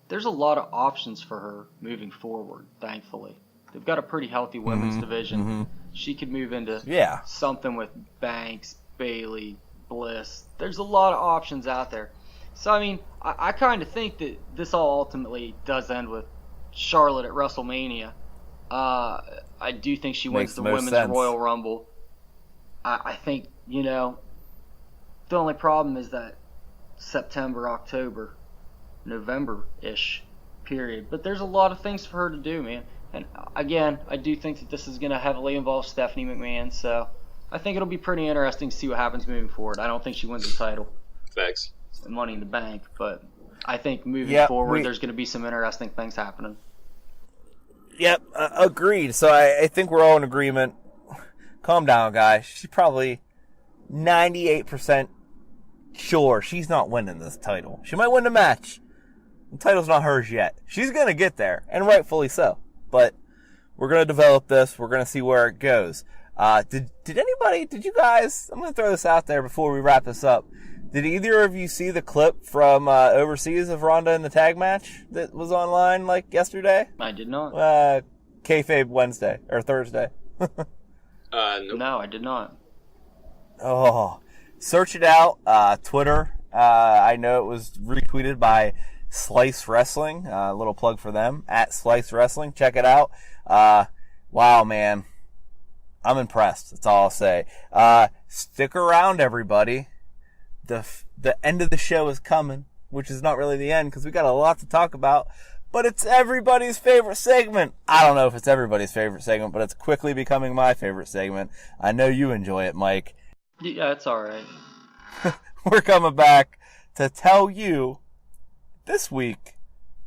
there's a lot of options for her moving forward, thankfully. They've got a pretty healthy women's division. Mm-hmm. She could move into something with Banks, Bayley, Bliss. There's a lot of options out there. So, I mean, I kind of think that this all ultimately does end with Charlotte at WrestleMania. I do think she wins the Women's Royal Rumble. I think, the only problem is that September, October, November-ish period. But there's a lot of things for her to do, man. And again, I do think that this is going to heavily involve Stephanie McMahon. So I think it'll be pretty interesting to see what happens moving forward. I don't think she wins the title. Thanks. And Money in the Bank. But I think moving forward, there's going to be some interesting things happening. Yep, agreed. So I think we're all in agreement. Calm down, guys. She's probably 98% sure she's not winning this title. She might win the match. The title's not hers yet. She's going to get there, and rightfully so. But we're going to develop this. We're going to see where it goes. Did you guys, I'm going to throw this out there before we wrap this up. Did either of you see the clip from overseas of Ronda in the tag match that was online like yesterday? I did not. Kayfabe Wednesday or Thursday. Nope. No, I did not. Oh, search it out. Twitter. I know it was retweeted by Slice Wrestling. A little plug for them at Slice Wrestling. Check it out. Wow, man. I'm impressed. That's all I'll say. Stick around, everybody. The end of the show is coming, which is not really the end because we got a lot to talk about. But it's everybody's favorite segment. I don't know if it's everybody's favorite segment, but it's quickly becoming my favorite segment. I know you enjoy it, Mike. Yeah, it's all right. We're coming back to tell you this week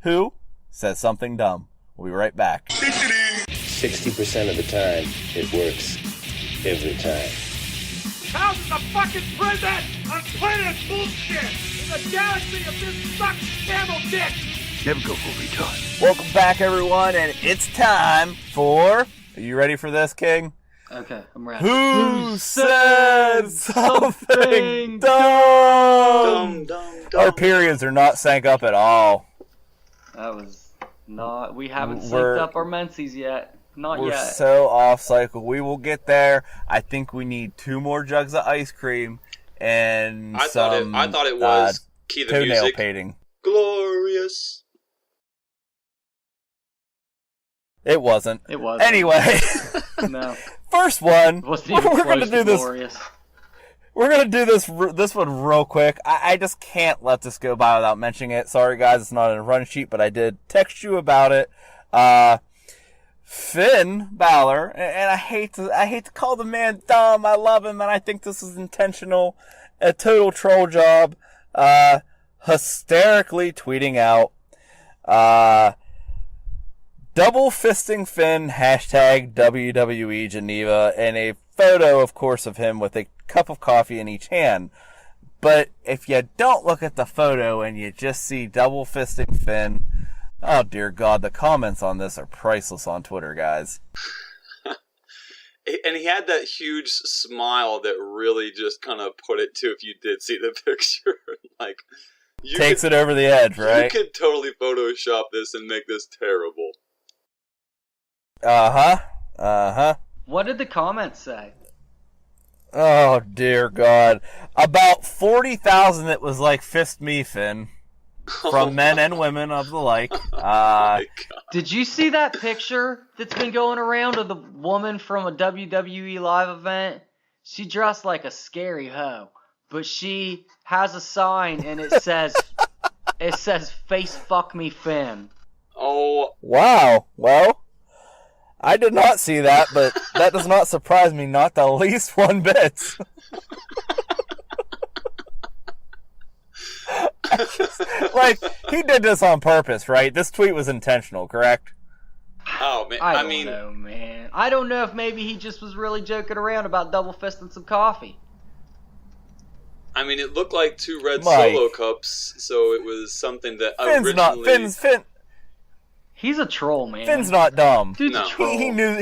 who says something dumb. We'll be right back. 60% of the time, it works every time. How's the fucking prison on planet bullshit in the galaxy of this sucks camel dick? Never go for retard. Welcome back, everyone, and it's time for... Are you ready for this, King? Okay, I'm ready. Who said something dumb? Our periods are not sank up at all. That was not... We haven't synced up our menses yet. Not We're yet. so off cycle. We will get there. I think we need 2 more jugs of ice cream and I thought it was Key the toenail Music. painting. Glorious. It wasn't. Anyway, No. first one. Wasn't even We're gonna close do to this. glorious. We're gonna do this one real quick. I just can't let this go by without mentioning it. Sorry, guys, it's not in a run sheet, but I did text you about it. Finn Balor, and I hate to call the man dumb. I love him, and I think this is intentional. A total troll job. Hysterically tweeting out, double fisting Finn, hashtag WWE Geneva, and a photo, of course, of him with a cup of coffee in each hand. But if you don't look at the photo and you just see double fisting Finn, oh dear God, the comments on this are priceless on Twitter, guys. And he had that huge smile that really just kind of put it to, if you did see the picture, like... Takes it over the edge, right? You could totally Photoshop this and make this terrible. Uh-huh. What did the comments say? Oh, dear God. About 40,000 it was like, fist me, Finn. From men and women of the like. My God. Did you see that picture that's been going around of the woman from a WWE live event? She dressed like a scary hoe, but she has a sign and it says It says face fuck me Finn. Oh, Wow. Well, I did not see that, but that does not surprise me not the least one bit. Like, he did this on purpose, right? This tweet was intentional, correct? oh man. I don't know, man. I don't know if maybe he just was really joking around about double fisting some coffee. I mean, it looked like 2 red Mike. Solo cups, so it was something that Finn's not originally... He's a troll, man. Finn's not dumb. Dude's No. a troll. He knew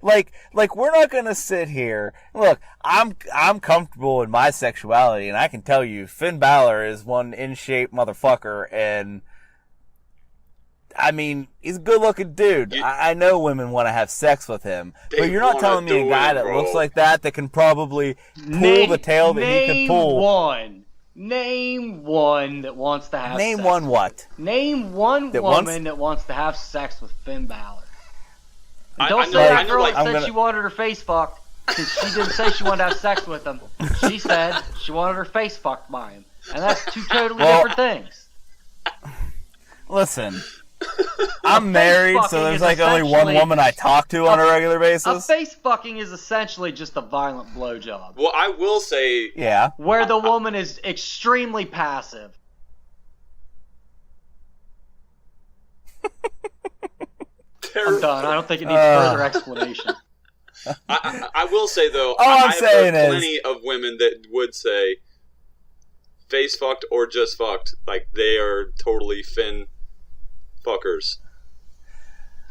like we're not gonna sit here. Look, I'm comfortable in my sexuality, and I can tell you, Finn Balor is one in shape motherfucker, and I mean, he's a good looking dude. I know women want to have sex with him, but you're not wanna telling me do a guy it, that bro. looks like that can probably pull the tail that he could pull. Name one that wants to have Name sex. one what? Name one That woman wants- that wants to have sex with Finn Balor. And I don't know- say I that know, girl like- that I'm said gonna- she wanted her face fucked, because she didn't say she wanted to have sex with him. She said she wanted her face fucked by him. And that's 2 totally different things. Listen, I'm married, fucking so there's is like only one essentially- woman I talk to on a regular A basis. face fucking is essentially just a violent blowjob, Well, I will say... Yeah. where the woman is extremely passive. I'm done. I don't think it needs further explanation. I will say, though, All I'm I've saying heard is- plenty of women that would say face fucked or just fucked. Like, they are totally Finn fuckers.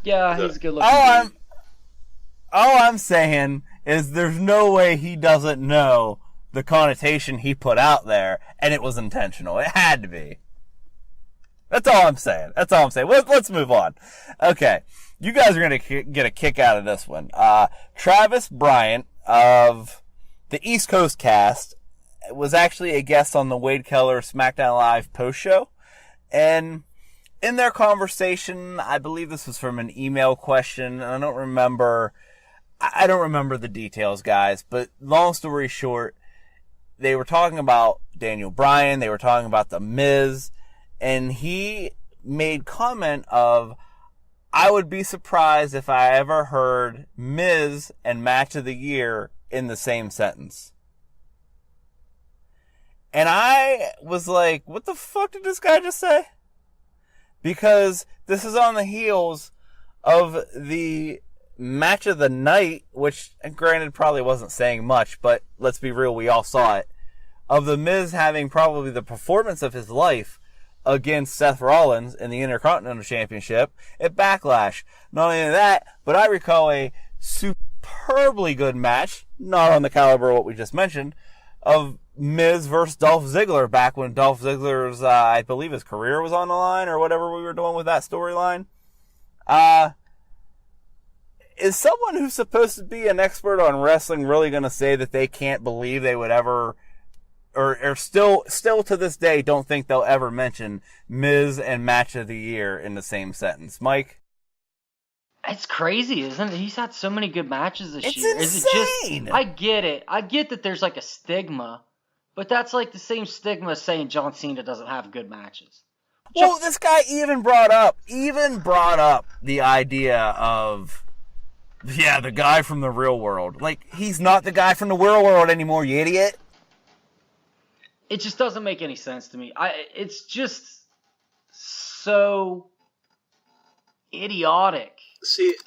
Yeah, he's a good looking All I'm saying is there's no way he doesn't know the connotation he put out there, and it was intentional. It had to be. That's all I'm saying. Let's move on. Okay. You guys are going to get a kick out of this one. Travis Bryant of the East Coast cast was actually a guest on the Wade Keller SmackDown Live post show. And in their conversation, I believe this was from an email question. I don't remember the details, guys, but long story short, they were talking about Daniel Bryan, they were talking about The Miz, and he made comment of, I would be surprised if I ever heard Miz and Match of the Year in the same sentence. And I was like, what the fuck did this guy just say? Because this is on the heels of the Match of the Night, which, granted, probably wasn't saying much, but let's be real, we all saw it, of The Miz having probably the performance of his life against Seth Rollins in the Intercontinental Championship at Backlash. Not only that, but I recall a superbly good match, not on the caliber of what we just mentioned, of Miz versus Dolph Ziggler back when Dolph Ziggler's, I believe his career was on the line or whatever we were doing with that storyline. Is someone who's supposed to be an expert on wrestling really going to say that they can't believe they would ever, or still to this day don't think they'll ever mention Miz and Match of the Year in the same sentence? Mike? It's crazy, isn't it? He's had so many good matches this It's year. Is it insane! just? I get it. I get that there's like a stigma, but that's like the same stigma as saying John Cena doesn't have good matches. Well, this guy even brought up the idea of, yeah, the guy from the real world. Like, he's not the guy from the real world anymore, you idiot. It just doesn't make any sense to me. It's just so idiotic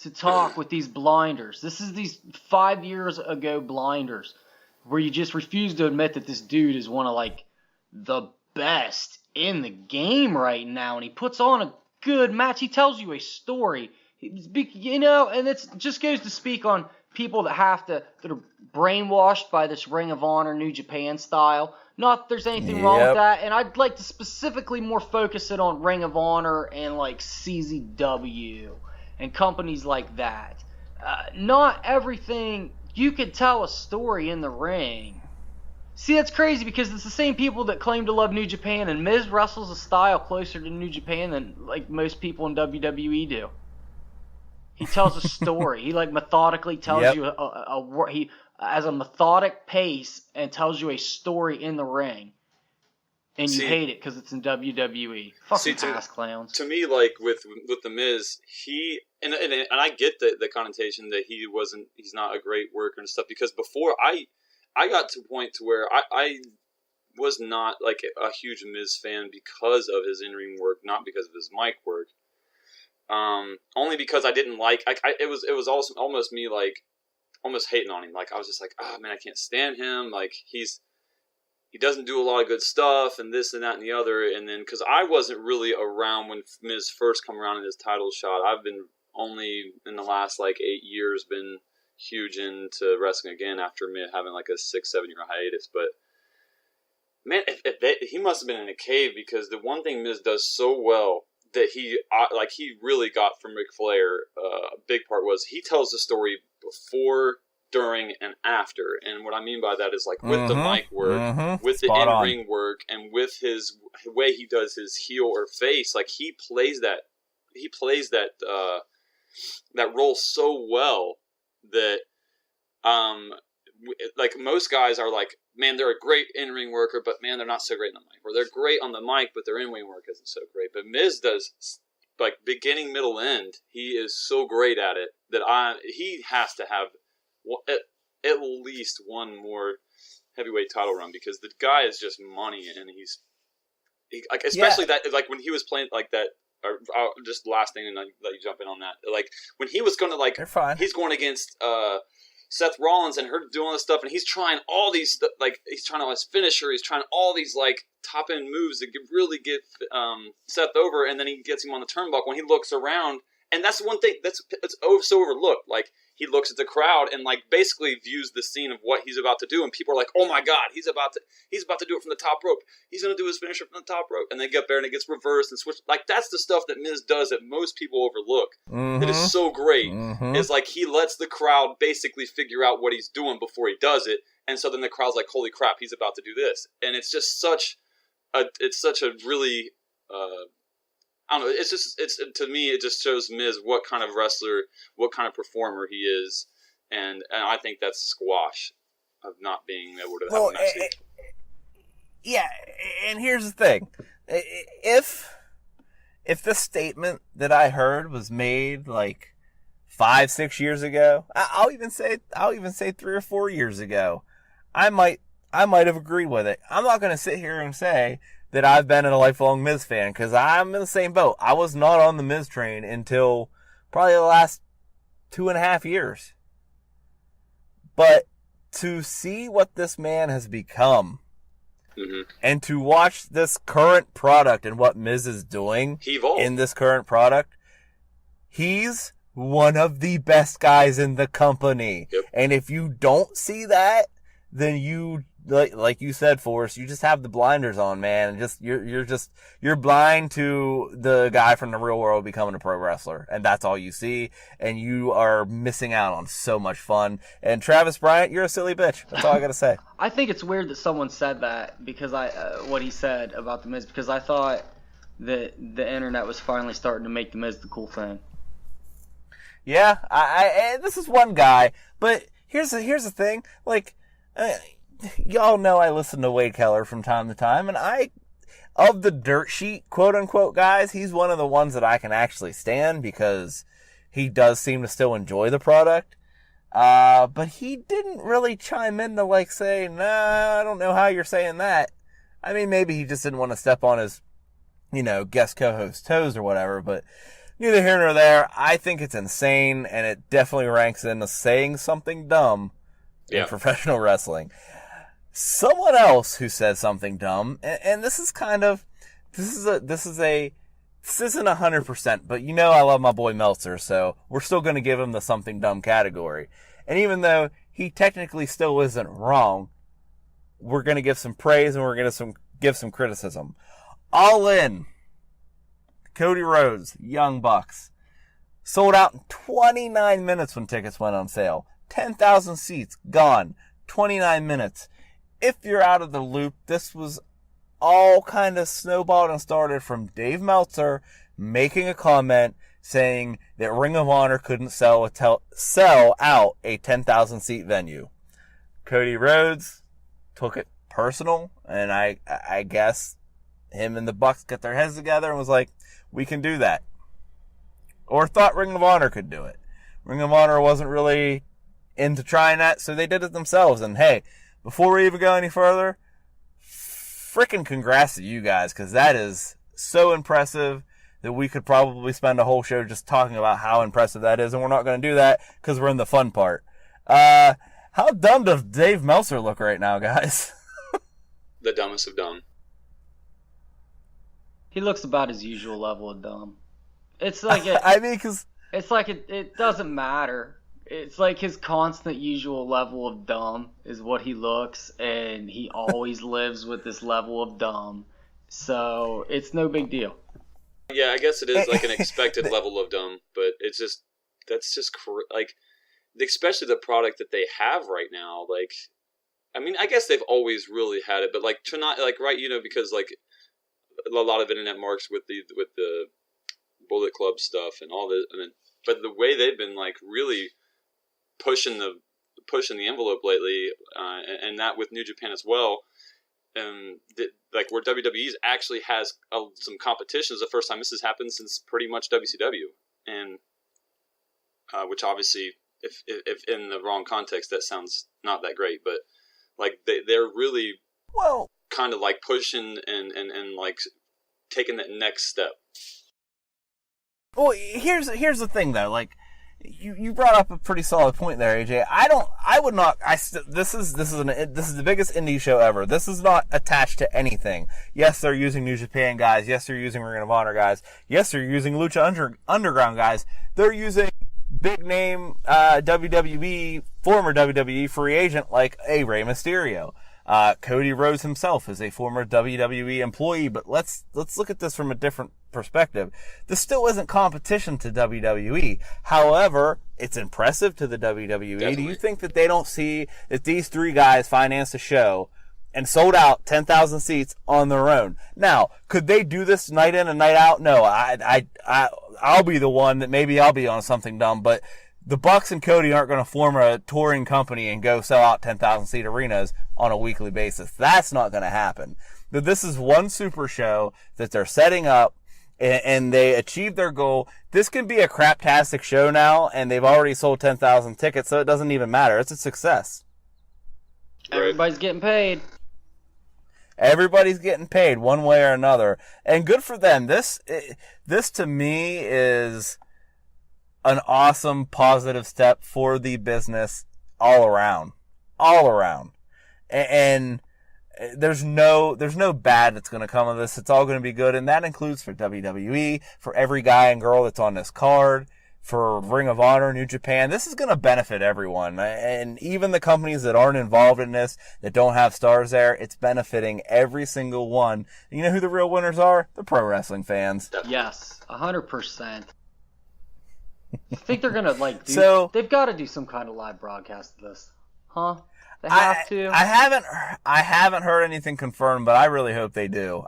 to talk with these blinders. This is these 5 years ago blinders where you just refuse to admit that this dude is one of like the best in the game right now, and he puts on a good match. He tells you a story, you know, and it just goes to speak on people that are brainwashed by this Ring of Honor New Japan style. Not that there's anything wrong with that, and I'd like to specifically more focus it on Ring of Honor and like CZW and companies like that. Not everything, you could tell a story in the ring. See, that's crazy because it's the same people that claim to love New Japan, and Miz wrestles a style closer to New Japan than like most people in WWE do. He tells a story. He like methodically tells you he has a methodic pace and tells you a story in the ring. And you See- hate it because it's in WWE. Fucking ass clowns. To me, like with the Miz, he and I get the connotation that he's not a great worker and stuff, because before I got to a point to where I was not like a huge Miz fan because of his in-ring work, not because of his mic work. Only because I didn't like. It was also almost me like almost hating on him. Like I was just like, oh man, I can't stand him. Like he doesn't do a lot of good stuff and this and that and the other. And then because I wasn't really around when Miz first come around in his title shot, I've been only in the last like 8 years been huge into wrestling again after me having like a 6-7 year hiatus. But man, he must have been in a cave, because the one thing Miz does so well that he really got from Ric Flair, a big part was he tells the story before, during, and after. And what I mean by that is like with the mic work, with the in-ring work, and with his way he does his heel or face, like he plays that role so well that like most guys are like, man, they're a great in-ring worker, but man, they're not so great on the mic. Or they're great on the mic, but their in-ring work isn't so great. But Miz does, like, beginning, middle, end. He is so great at it that he has to have at least one more heavyweight title run, because the guy is just money, and like, especially that, like, when he was playing like that. Just last thing, and I'll let you jump in on that. Like, when he was going to, like, he's going against Seth Rollins and her doing all this stuff, and he's trying all these, like, he's trying all his finisher, he's trying all these, like, top end moves that could really get Seth over, and then he gets him on the turnbuckle. When he looks around, and that's one thing it's so overlooked. Like, he looks at the crowd and, like, basically views the scene of what he's about to do, and people are like, "Oh my God, he's about to do it from the top rope. He's going to do his finisher from the top rope," and they get there and it gets reversed and switched. Like, that's the stuff that Miz does that most people overlook. That is so great. Is like he lets the crowd basically figure out what he's doing before he does it, and so then the crowd's like, "Holy crap, he's about to do this," and it's just such a really. I don't know. It's to me, it just shows Miz what kind of wrestler, what kind of performer he is, and I think that's squash of not being able to have a match. Yeah, and here's the thing: if this statement that I heard was made like 5-6 years ago, I'll even say 3 or 4 years ago, I might have agreed with it. I'm not going to sit here and say that I've been a lifelong Miz fan, because I'm in the same boat. I was not on the Miz train until probably the last 2.5 years. But to see what this man has become, and to watch this current product and what Miz is doing in this current product, he's one of the best guys in the company. Yep. And if you don't see that, then you, like you said, Forrest, you just have the blinders on, man. And you're blind to the guy from the real world becoming a pro wrestler, and that's all you see. And you are missing out on so much fun. And Travis Bryant, you're a silly bitch. That's all I gotta say. I think it's weird that someone said that, because what he said about the Miz, because I thought that the internet was finally starting to make the Miz the cool thing. Yeah, I this is one guy, but here's the thing, like. Y'all know I listen to Wade Keller from time to time, and of the dirt sheet, quote unquote, guys, he's one of the ones that I can actually stand, because he does seem to still enjoy the product. But he didn't really chime in to, like, say, nah, I don't know how you're saying that. I mean, maybe he just didn't want to step on his, guest co-host toes or whatever, but neither here nor there. I think it's insane, and it definitely ranks into saying something dumb in professional wrestling. Someone else who said something dumb, and this is kind of, this isn't 100%, but I love my boy Meltzer, so we're still going to give him the something dumb category. And even though he technically still isn't wrong, we're going to give some praise and we're going to give some criticism. All In, Cody Rhodes, Young Bucks, sold out in 29 minutes when tickets went on sale. 10,000 seats, gone. 29 minutes. If you're out of the loop, this was all kind of snowballed and started from Dave Meltzer making a comment saying that Ring of Honor couldn't sell out a 10,000 seat venue. Cody Rhodes took it personal, and I guess him and the Bucks got their heads together and was like, we can do that. Or thought Ring of Honor could do it. Ring of Honor wasn't really into trying that, so they did it themselves. And hey, before we even go any further, freaking congrats to you guys, because that is so impressive that we could probably spend a whole show just talking about how impressive that is, and we're not going to do that because we're in the fun part. How dumb does Dave Meltzer look right now, guys? The dumbest of dumb. He looks about his usual level of dumb. It's like it's like it doesn't matter. It's like his constant usual level of dumb is what he looks, and he always lives with this level of dumb. So it's no big deal. Yeah, I guess it is like an expected level of dumb, but it's just like, especially the product that they have right now. Like, I mean, I guess they've always really had it, but like tonight, like right, because like a lot of internet marks with the Bullet Club stuff and all this, but the way they've been like really pushing the envelope lately, and that with New Japan as well. Like where WWE actually has some competition is the first time this has happened since pretty much WCW, and which obviously, if in the wrong context, that sounds not that great, but like they're really kind of like pushing and like taking that next step. Well, here's the thing though, like. You brought up a pretty solid point there, AJ. This is the biggest indie show ever. This is not attached to anything. Yes, they're using New Japan guys. Yes, they're using Ring of Honor guys. Yes, they're using Lucha Underground guys. They're using big name WWE, former WWE free agent like a Rey Mysterio. Cody Rhodes himself is a former WWE employee, but let's look at this from a different perspective. This still isn't competition to WWE. However, it's impressive to the WWE. Definitely. Do you think that they don't see that these three guys financed a show and sold out 10,000 seats on their own? Now, could they do this night in and night out? No, I'll be the one that maybe I'll be on something dumb, but the Bucks and Cody aren't going to form a touring company and go sell out 10,000 seat arenas on a weekly basis. That's not going to happen. But this is one super show that they're setting up, and they achieved their goal. This can be a craptastic show now, and they've already sold 10,000 tickets, so it doesn't even matter. It's a success. Everybody's getting paid. Everybody's getting paid one way or another, and good for them. This to me is an awesome positive step for the business all around. And there's no bad that's going to come of this. It's all going to be good. And that includes for WWE, for every guy and girl that's on this card, for Ring of Honor, New Japan. This is going to benefit everyone. And even the companies that aren't involved in this, that don't have stars there, it's benefiting every single one. And you know who the real winners are? The pro wrestling fans. Yes, 100%. I think they're gonna they've got to do some kind of live broadcast of this, huh? They have to. I haven't heard anything confirmed, but I really hope they do.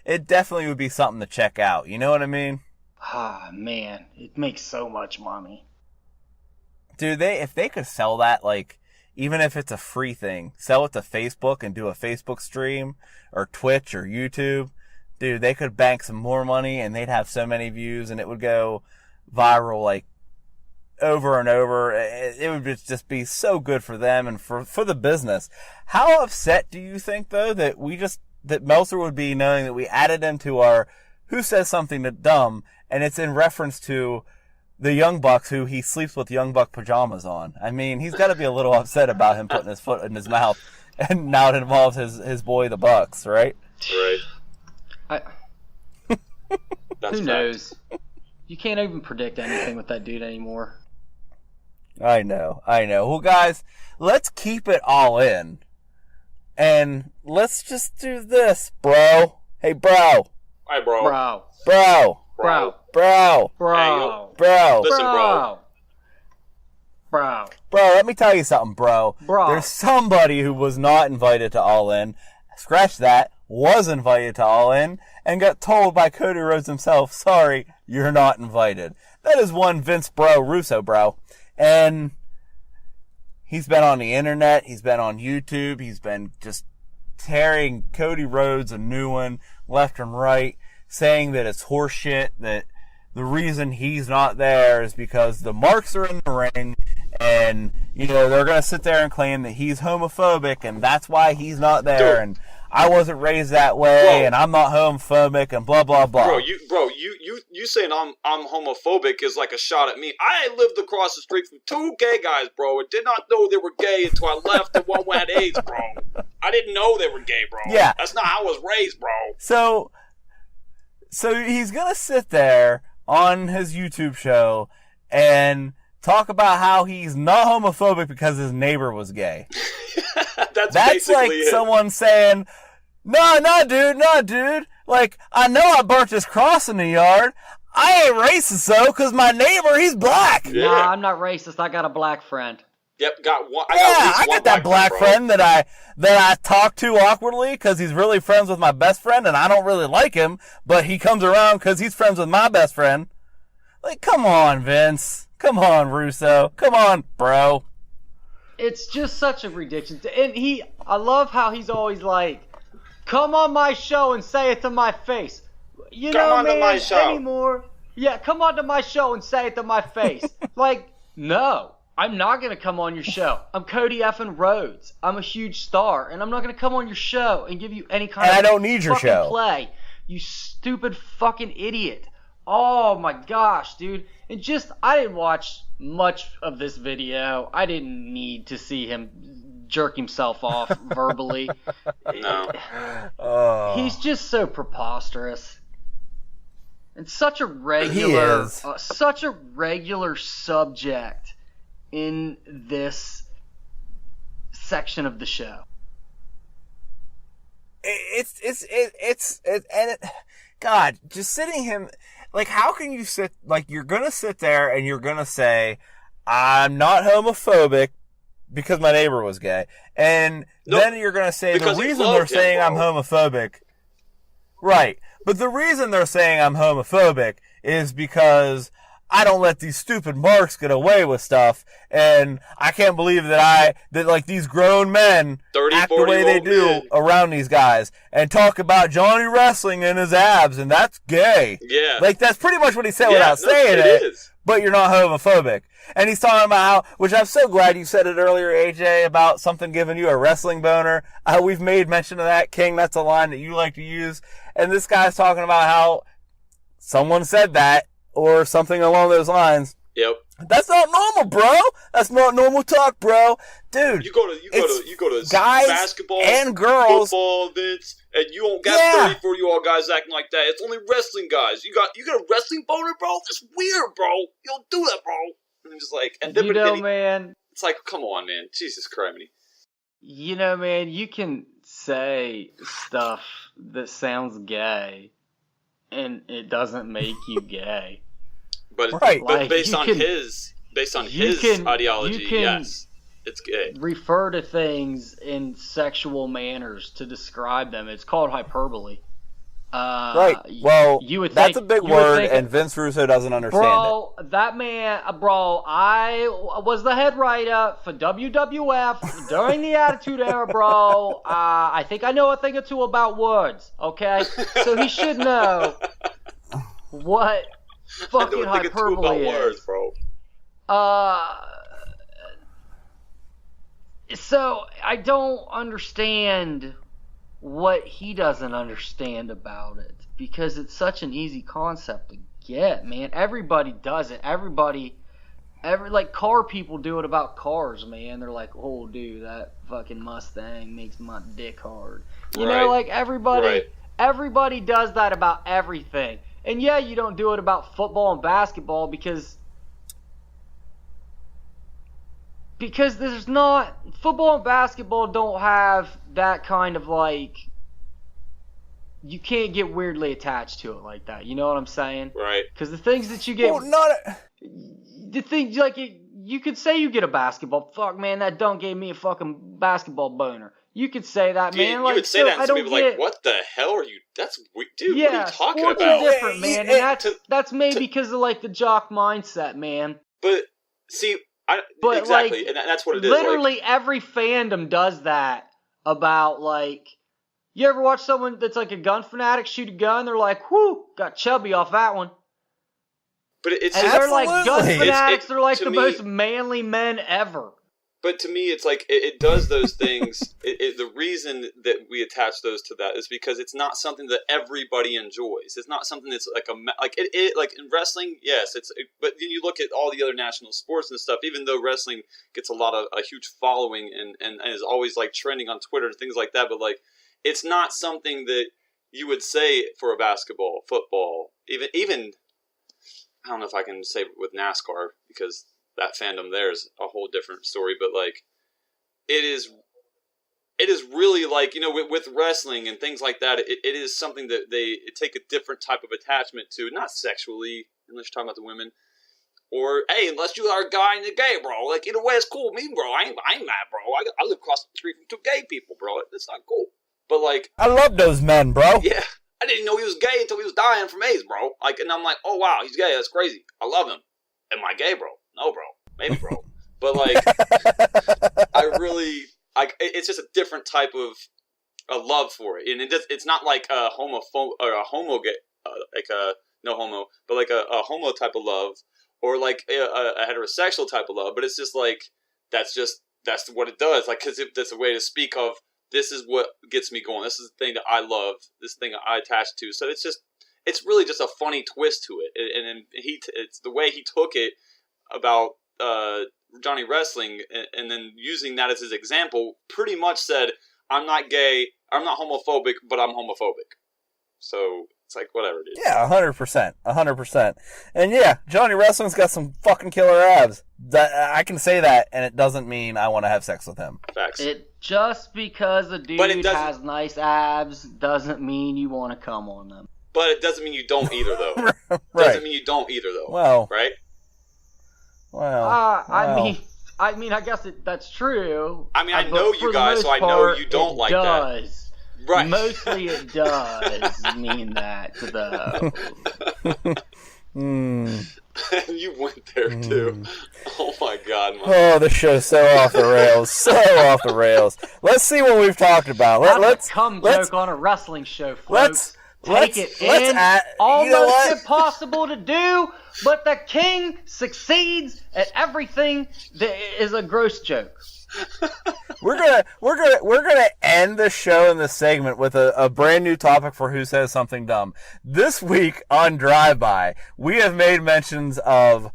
It definitely would be something to check out. You know what I mean? Ah, man, it makes so much money. Dude, if they could sell that, like, even if it's a free thing, sell it to Facebook and do a Facebook stream or Twitch or YouTube, dude, they could bank some more money and they'd have so many views and it would go viral like over and over. It would just be so good for them and for the business. How upset do you think though that Meltzer would be knowing that we added him to our Who Says Something That Dumb, and it's in reference to the Young Bucks who he sleeps with Young Buck pajamas on? I mean, he's got to be a little upset about him putting his foot in his mouth, and now it involves his boy the Bucks, right? Right. Who knows? You can't even predict anything with that dude anymore. I know. Well, guys, let's keep it all in. And let's just do this, bro. Hey, bro. Hi, bro. Bro. Bro. Bro. Bro. Bro. Bro. Listen, bro. Bro. Bro, let me tell you something, bro. Bro. There's somebody who was not invited to All In. Scratch that. Was invited to All In and got told by Cody Rhodes himself, sorry, you're not invited. That is one Vince Russo, bro. And he's been on the internet, he's been on YouTube, he's been just tearing Cody Rhodes a new one left and right, saying that it's horseshit, that the reason he's not there is because the marks are in the ring, and, you know, they're going to sit there and claim that he's homophobic, and that's why he's not there, and I wasn't raised that way, and I'm not homophobic, and blah, blah, blah. You saying I'm homophobic is like a shot at me. I lived across the street from 2 gay guys, bro, and did not know they were gay until I left and one had AIDS, bro. I didn't know they were gay, bro. Yeah. That's not how I was raised, bro. So he's going to sit there on his YouTube show and talk about how he's not homophobic because his neighbor was gay. That's like it. Someone saying, no, dude. Like, I know I burnt this cross in the yard. I ain't racist, though, because my neighbor, he's black. Yeah. Nah, I'm not racist. I got a black friend. Yep, got one. I got that black friend that I talk to awkwardly because he's really friends with my best friend, and I don't really like him, but he comes around because he's friends with my best friend. Like, come on, Vince. Come on, Russo. Come on, bro. It's just such a ridiculous. And I love how he's always like, come on my show and say it to my face. You come know, on man, to my show. Anymore. Yeah, come on to my show and say it to my face. Like, no. I'm not going to come on your show. I'm Cody effing Rhodes. I'm a huge star, and I'm not going to come on your show and give you any kind of I don't need your fucking show. play. You stupid fucking idiot. Oh my gosh, dude. And I didn't watch much of this video. I didn't need to see him jerk himself off verbally. No. He's just so preposterous. And such a regular subject in this section of the show. God, just sitting him, like, how can you sit, like, you're gonna sit there and you're gonna say, I'm not homophobic because my neighbor was gay, and then you're gonna say the reason they're saying I'm homophobic, right, but the reason they're saying I'm homophobic is because I don't let these stupid marks get away with stuff, and I can't believe that like these grown men 30, act the way they do around these guys and talk about Johnny wrestling and his abs, and that's gay. Yeah. Like, that's pretty much what he said without saying it, but you're not homophobic. And he's talking about how, which I'm so glad you said it earlier, AJ, about something giving you a wrestling boner. We've made mention of that, King. That's a line that you like to use. And this guy's talking about how someone said that, or something along those lines. Yep. That's not normal, bro. That's not normal talk, bro. Dude, you go to guys basketball and girls, football events, and you don't got 30, 40 year old guys acting like that. It's only wrestling guys. You got a wrestling boner, bro? That's weird, bro. You don't do that, bro. And I'm just like, and then man, it's like, come on, man. Jesus Christ. You know, man, you can say stuff that sounds gay, and it doesn't make you gay. But based on his ideology, yes, it's gay. Refer to things in sexual manners to describe them. It's called hyperbole. Right. Well, that's a big word, and Vince Russo doesn't understand it. That man, I was the head writer for WWF during the Attitude Era, bro. I think I know a thing or two about words, okay? So he should know what fucking hyperbole is. Words, bro. So I don't understand what he doesn't understand about it, because it's such an easy concept to get, man. Everybody does it. Like car people do it about cars, man. They're like, oh, dude, that fucking Mustang makes my dick hard. You know, like everybody does that about everything. And yeah, you don't do it about football and basketball because there's not, football and basketball don't have that kind of, like, you can't get weirdly attached to it like that. You know what I'm saying? Right. Because the things that you get, the things, like, you could say you get a basketball, fuck, man, that dunk gave me a fucking basketball boner. You could say that, man. You like, would say that to people like, what the hell are you, that's weird. Dude, what are you talking sports about? Are different, man. And that's maybe because of, like, the jock mindset, man. But, see, exactly, like, and that's what it is. Literally every fandom does that about, like, You ever watch someone that's like a gun fanatic shoot a gun? They're like, whew, got chubby off that one. But it's And they're like gun Absolutely. fanatics. They're like to the me- most manly men ever. But to me, it's like it does those things. The reason that we attach those to that is because it's not something that everybody enjoys. It's not something that's like like in wrestling. Yes, but then you look at all the other national sports and stuff. Even though wrestling gets a huge following and is always like trending on Twitter and things like that, but like it's not something that you would say for a basketball, football, even. I don't know if I can say with NASCAR because that fandom there is a whole different story, but like it is really like, you know, with wrestling and things like that, it is something that they take a different type of attachment to, not sexually, unless you're talking about the women, or hey, unless you are a guy and a gay, bro. Like, either way, it's cool with me, bro. I ain't mad, bro. I live across the street from two gay people, bro. That's not cool. But like, I love those men, bro. yeah. I didn't know he was gay until he was dying from AIDS, bro. Like, and I'm like, oh wow, he's gay. That's crazy. I love him. Am I gay, bro? No, bro. Maybe, bro. But like, it's just a different type of a love for it, and it's not like a homophobe or a homo gay, like a no homo, but like a homo type of love, or like a heterosexual type of love. But it's just like that's what it does. Like, because that's a way to speak of. This is what gets me going. This is the thing that I love. This thing that I attach to. So it's really just a funny twist to it. And it's the way he took it about Johnny Wrestling, and then using that as his example, pretty much said, I'm not gay, I'm not homophobic, but I'm homophobic. So it's like, whatever it is. Yeah, 100%. 100%. And yeah, Johnny Wrestling's got some fucking killer abs. I can say that, and it doesn't mean I want to have sex with him. Facts. Just because a dude has nice abs doesn't mean you want to come on them. But it doesn't mean you don't either, though. Right. Doesn't mean you don't either, though. Well. Right? Well. I mean, I guess that's true. I mean, I know you guys, so I know you don't like that. Right. Mostly it does mean that, though. You went there, too. Oh, my God. Oh, this show's so off the rails. So off the rails. Let's see what we've talked about. Let's joke on a wrestling show, folks. Take it in. Almost impossible to do, but the king succeeds at everything that is a gross joke. We're gonna end the show in this segment with a brand new topic for Who Says Something Dumb. This week on Drive By, we have made mentions of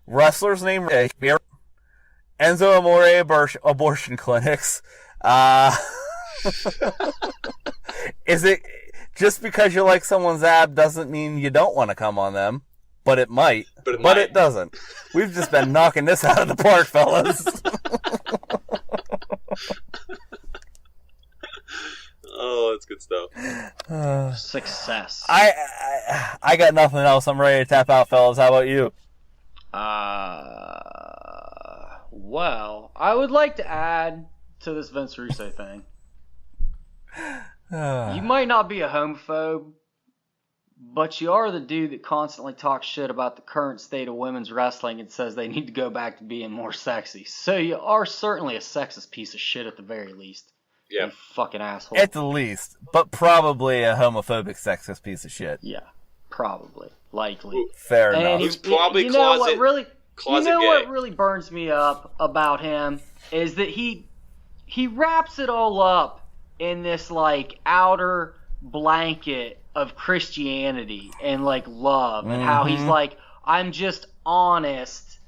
wrestlers named Enzo Amore abortion clinics. Is it just because you like someone's ab doesn't mean you don't want to come on them? But it might. But it doesn't. We've just been knocking this out of the park, fellas. Oh, that's good stuff. Success. I got nothing else. I'm ready to tap out, fellas. How about you? Well, I would like to add to this Vince Russo thing. You might not be a homophobe, but you are the dude that constantly talks shit about the current state of women's wrestling and says they need to go back to being more sexy. So you are certainly a sexist piece of shit at the very least. Yeah. You fucking asshole. At the least, but probably a homophobic, sexist piece of shit. Yeah, probably. Likely. Ooh, fair and enough. He's probably you know what really closet what gay. really burns me up about him is that he wraps it all up in this like outer blanket of Christianity and like love and how he's like, I'm just honest.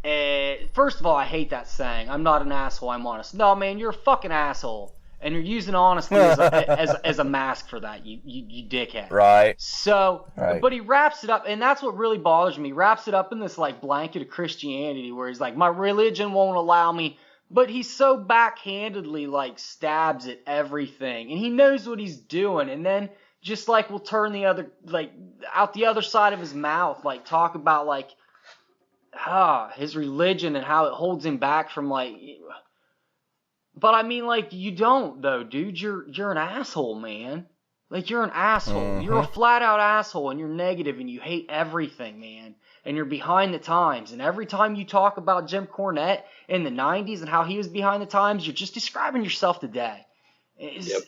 First of all, I hate that saying. I'm not an asshole, I'm honest. No, man, you're a fucking asshole. And you're using honesty as a mask for that, you dickhead. Right. So, right. But he wraps it up, and that's what really bothers me. He wraps it up in this like blanket of Christianity where he's like, my religion won't allow me. But he so backhandedly like stabs at everything, and he knows what he's doing. And then just like will turn the other like out the other side of his mouth, like talk about like his religion and how it holds him back from like. But I mean, like, you don't though, dude. You're an asshole, man. Like, you're an asshole. Mm-hmm. You're a flat out asshole, and you're negative, and you hate everything, man. And you're behind the times. And every time you talk about Jim Cornette in the 90s and how he was behind the times, you're just describing yourself today. Yep.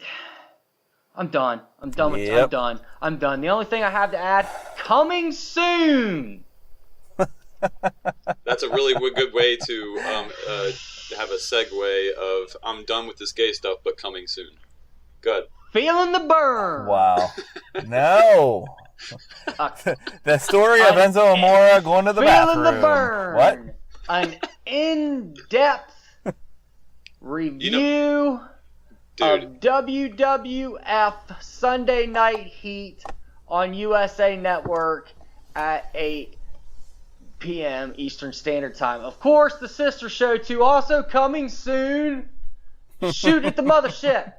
I'm done. I'm done with Yep. I'm done. The only thing I have to add, coming soon. That's a really good way to have a segue of I'm done with this gay stuff, but coming soon. Good. Feeling the burn. Wow. No. The story of Enzo Amore going to the bathroom. Feeling the burn. What? An in-depth review of WWF Sunday Night Heat on USA Network at 8 p.m. Eastern Standard Time. Of course, the sister show too, also coming soon. Shoot at the mothership.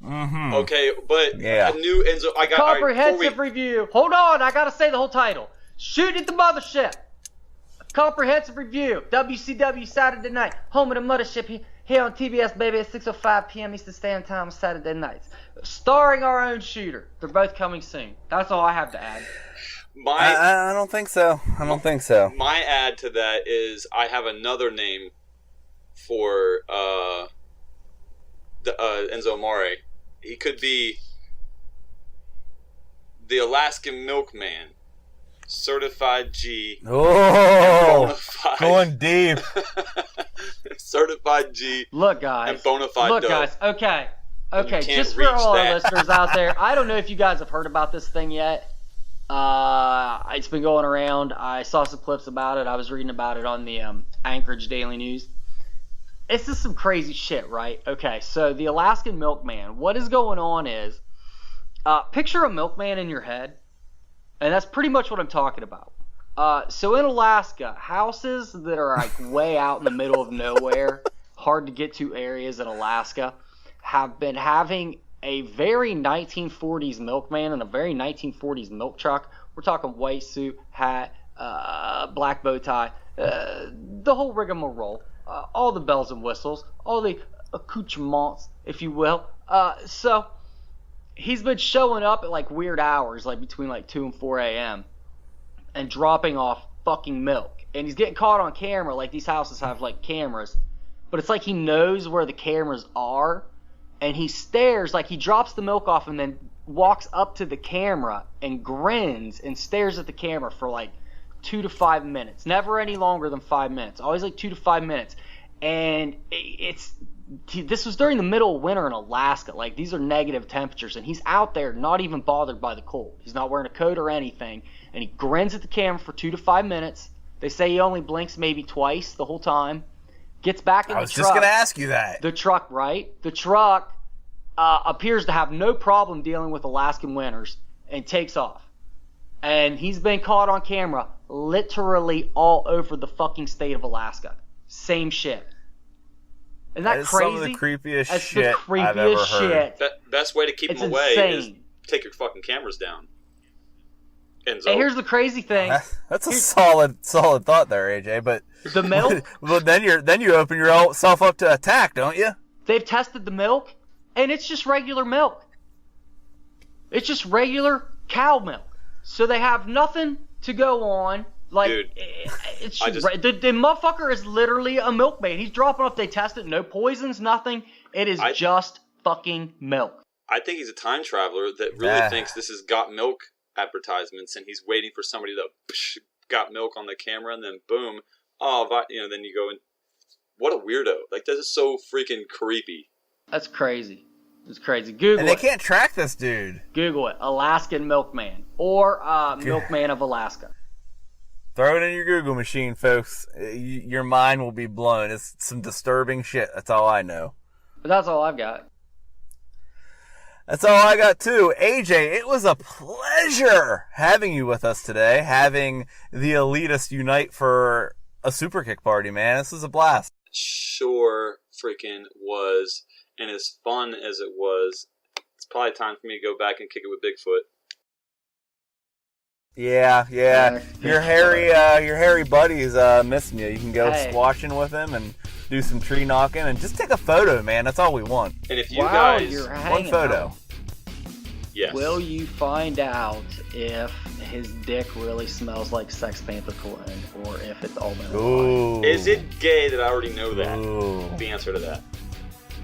Mm-hmm. Okay, but a new Enzo. I got comprehensive review. Hold on, I gotta say the whole title. Shoot at the mothership. Comprehensive review. WCW Saturday Night. Home of the mothership here on TBS, baby, at 6:05 p.m. Eastern Standard Time on Saturday nights. Starring our own shooter. They're both coming soon. That's all I have to add. I don't think so. I don't think so. My add to that is I have another name for Enzo Amore. He could be the Alaskan Milkman, Certified G. Oh, going deep. Certified G. Look, guys. And Bonafide Look, Dope. guys. Okay. Okay. You can't Just for reach all that. our listeners out there, I don't know if you guys have heard about this thing yet. It's been going around. I saw some clips about it. I was reading about it on the Anchorage Daily News. This is some crazy shit, right? Okay, so the Alaskan Milkman. What is going on is, picture a milkman in your head, and that's pretty much what I'm talking about. So in Alaska, houses that are like way out in the middle of nowhere, hard to get to areas in Alaska, have been having a very 1940s milkman and a very 1940s milk truck. We're talking white suit, hat, black bow tie, the whole rigmarole. All the bells and whistles, all the accoutrements, if you will. So he's been showing up at like weird hours, like between like 2 and 4 a.m. and dropping off fucking milk. And he's getting caught on camera. Like these houses have like cameras, but it's like he knows where the cameras are, and he stares, like he drops the milk off and then walks up to the camera and grins and stares at the camera for like 2 to 5 minutes. Never any longer than 5 minutes. Always like 2 to 5 minutes. And this was during the middle of winter in Alaska. Like these are negative temperatures, and he's out there not even bothered by the cold. He's not wearing a coat or anything, and he grins at the camera for 2 to 5 minutes. They say he only blinks maybe twice the whole time. Gets back in the truck. I was just going to ask you that. The truck, right? The truck appears to have no problem dealing with Alaskan winters and takes off. And he's been caught on camera literally all over the fucking state of Alaska. Same shit. Isn't that crazy? Some of the creepiest That's shit the creepiest I've ever heard. shit. Best way to keep It's them away is insane. take your fucking cameras down. Enzo. And here's the crazy thing. That's a solid thought there, AJ. But The milk, well, then you open yourself up to attack, don't you? they've tested the milk, and it's just regular milk. It's just regular cow milk. So they have nothing to go on. Like, Dude, it's I just- the motherfucker is literally a milkmaid. He's dropping off. They test it. No poisons, nothing. It is just fucking milk. I think he's a time traveler that really thinks this is got milk advertisements, and he's waiting for somebody to got milk on the camera, and then boom, then you go and what a weirdo! Like this is so freaking creepy. That's crazy. It's crazy. Google And they it. can't track this dude. Google it. Alaskan milkman or milkman of Alaska. Throw it in your Google machine, folks. Your mind will be blown. It's some disturbing shit. That's all I know. But that's all I've got. That's all I got too. AJ, it was a pleasure having you with us today, having the Elitists unite for a super kick party, man. This was a blast. Sure freaking was. And as fun as it was, it's probably time for me to go back and kick it with Bigfoot. Yeah. Your hairy buddy's missing you. You can go squashing with him and do some tree knocking and just take a photo, man. That's all we want. And if you guys, you're one hanging photo. out, yes, will you find out if his dick really smells like Sex Panther cologne or if it's all been a lie? Ooh. Is it gay that I already know that? Ooh. The answer to that.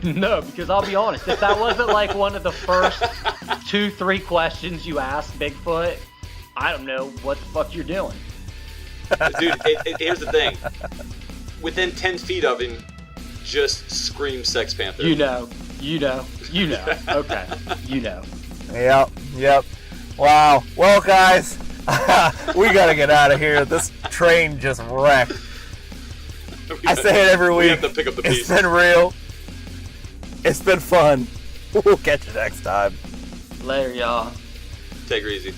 No, because I'll be honest, if that wasn't like one of the first 2-3 questions you asked Bigfoot, I don't know what the fuck you're doing. Dude, here's the thing. Within 10 feet of him, just scream Sex Panther. You know. Okay, you know. Yep. Wow. Well, guys, we gotta get out of here. This train just wrecked. I say it every week. We have to pick up the It's pieces. been real. It's been fun. We'll catch you next time. Later, y'all. Take her easy.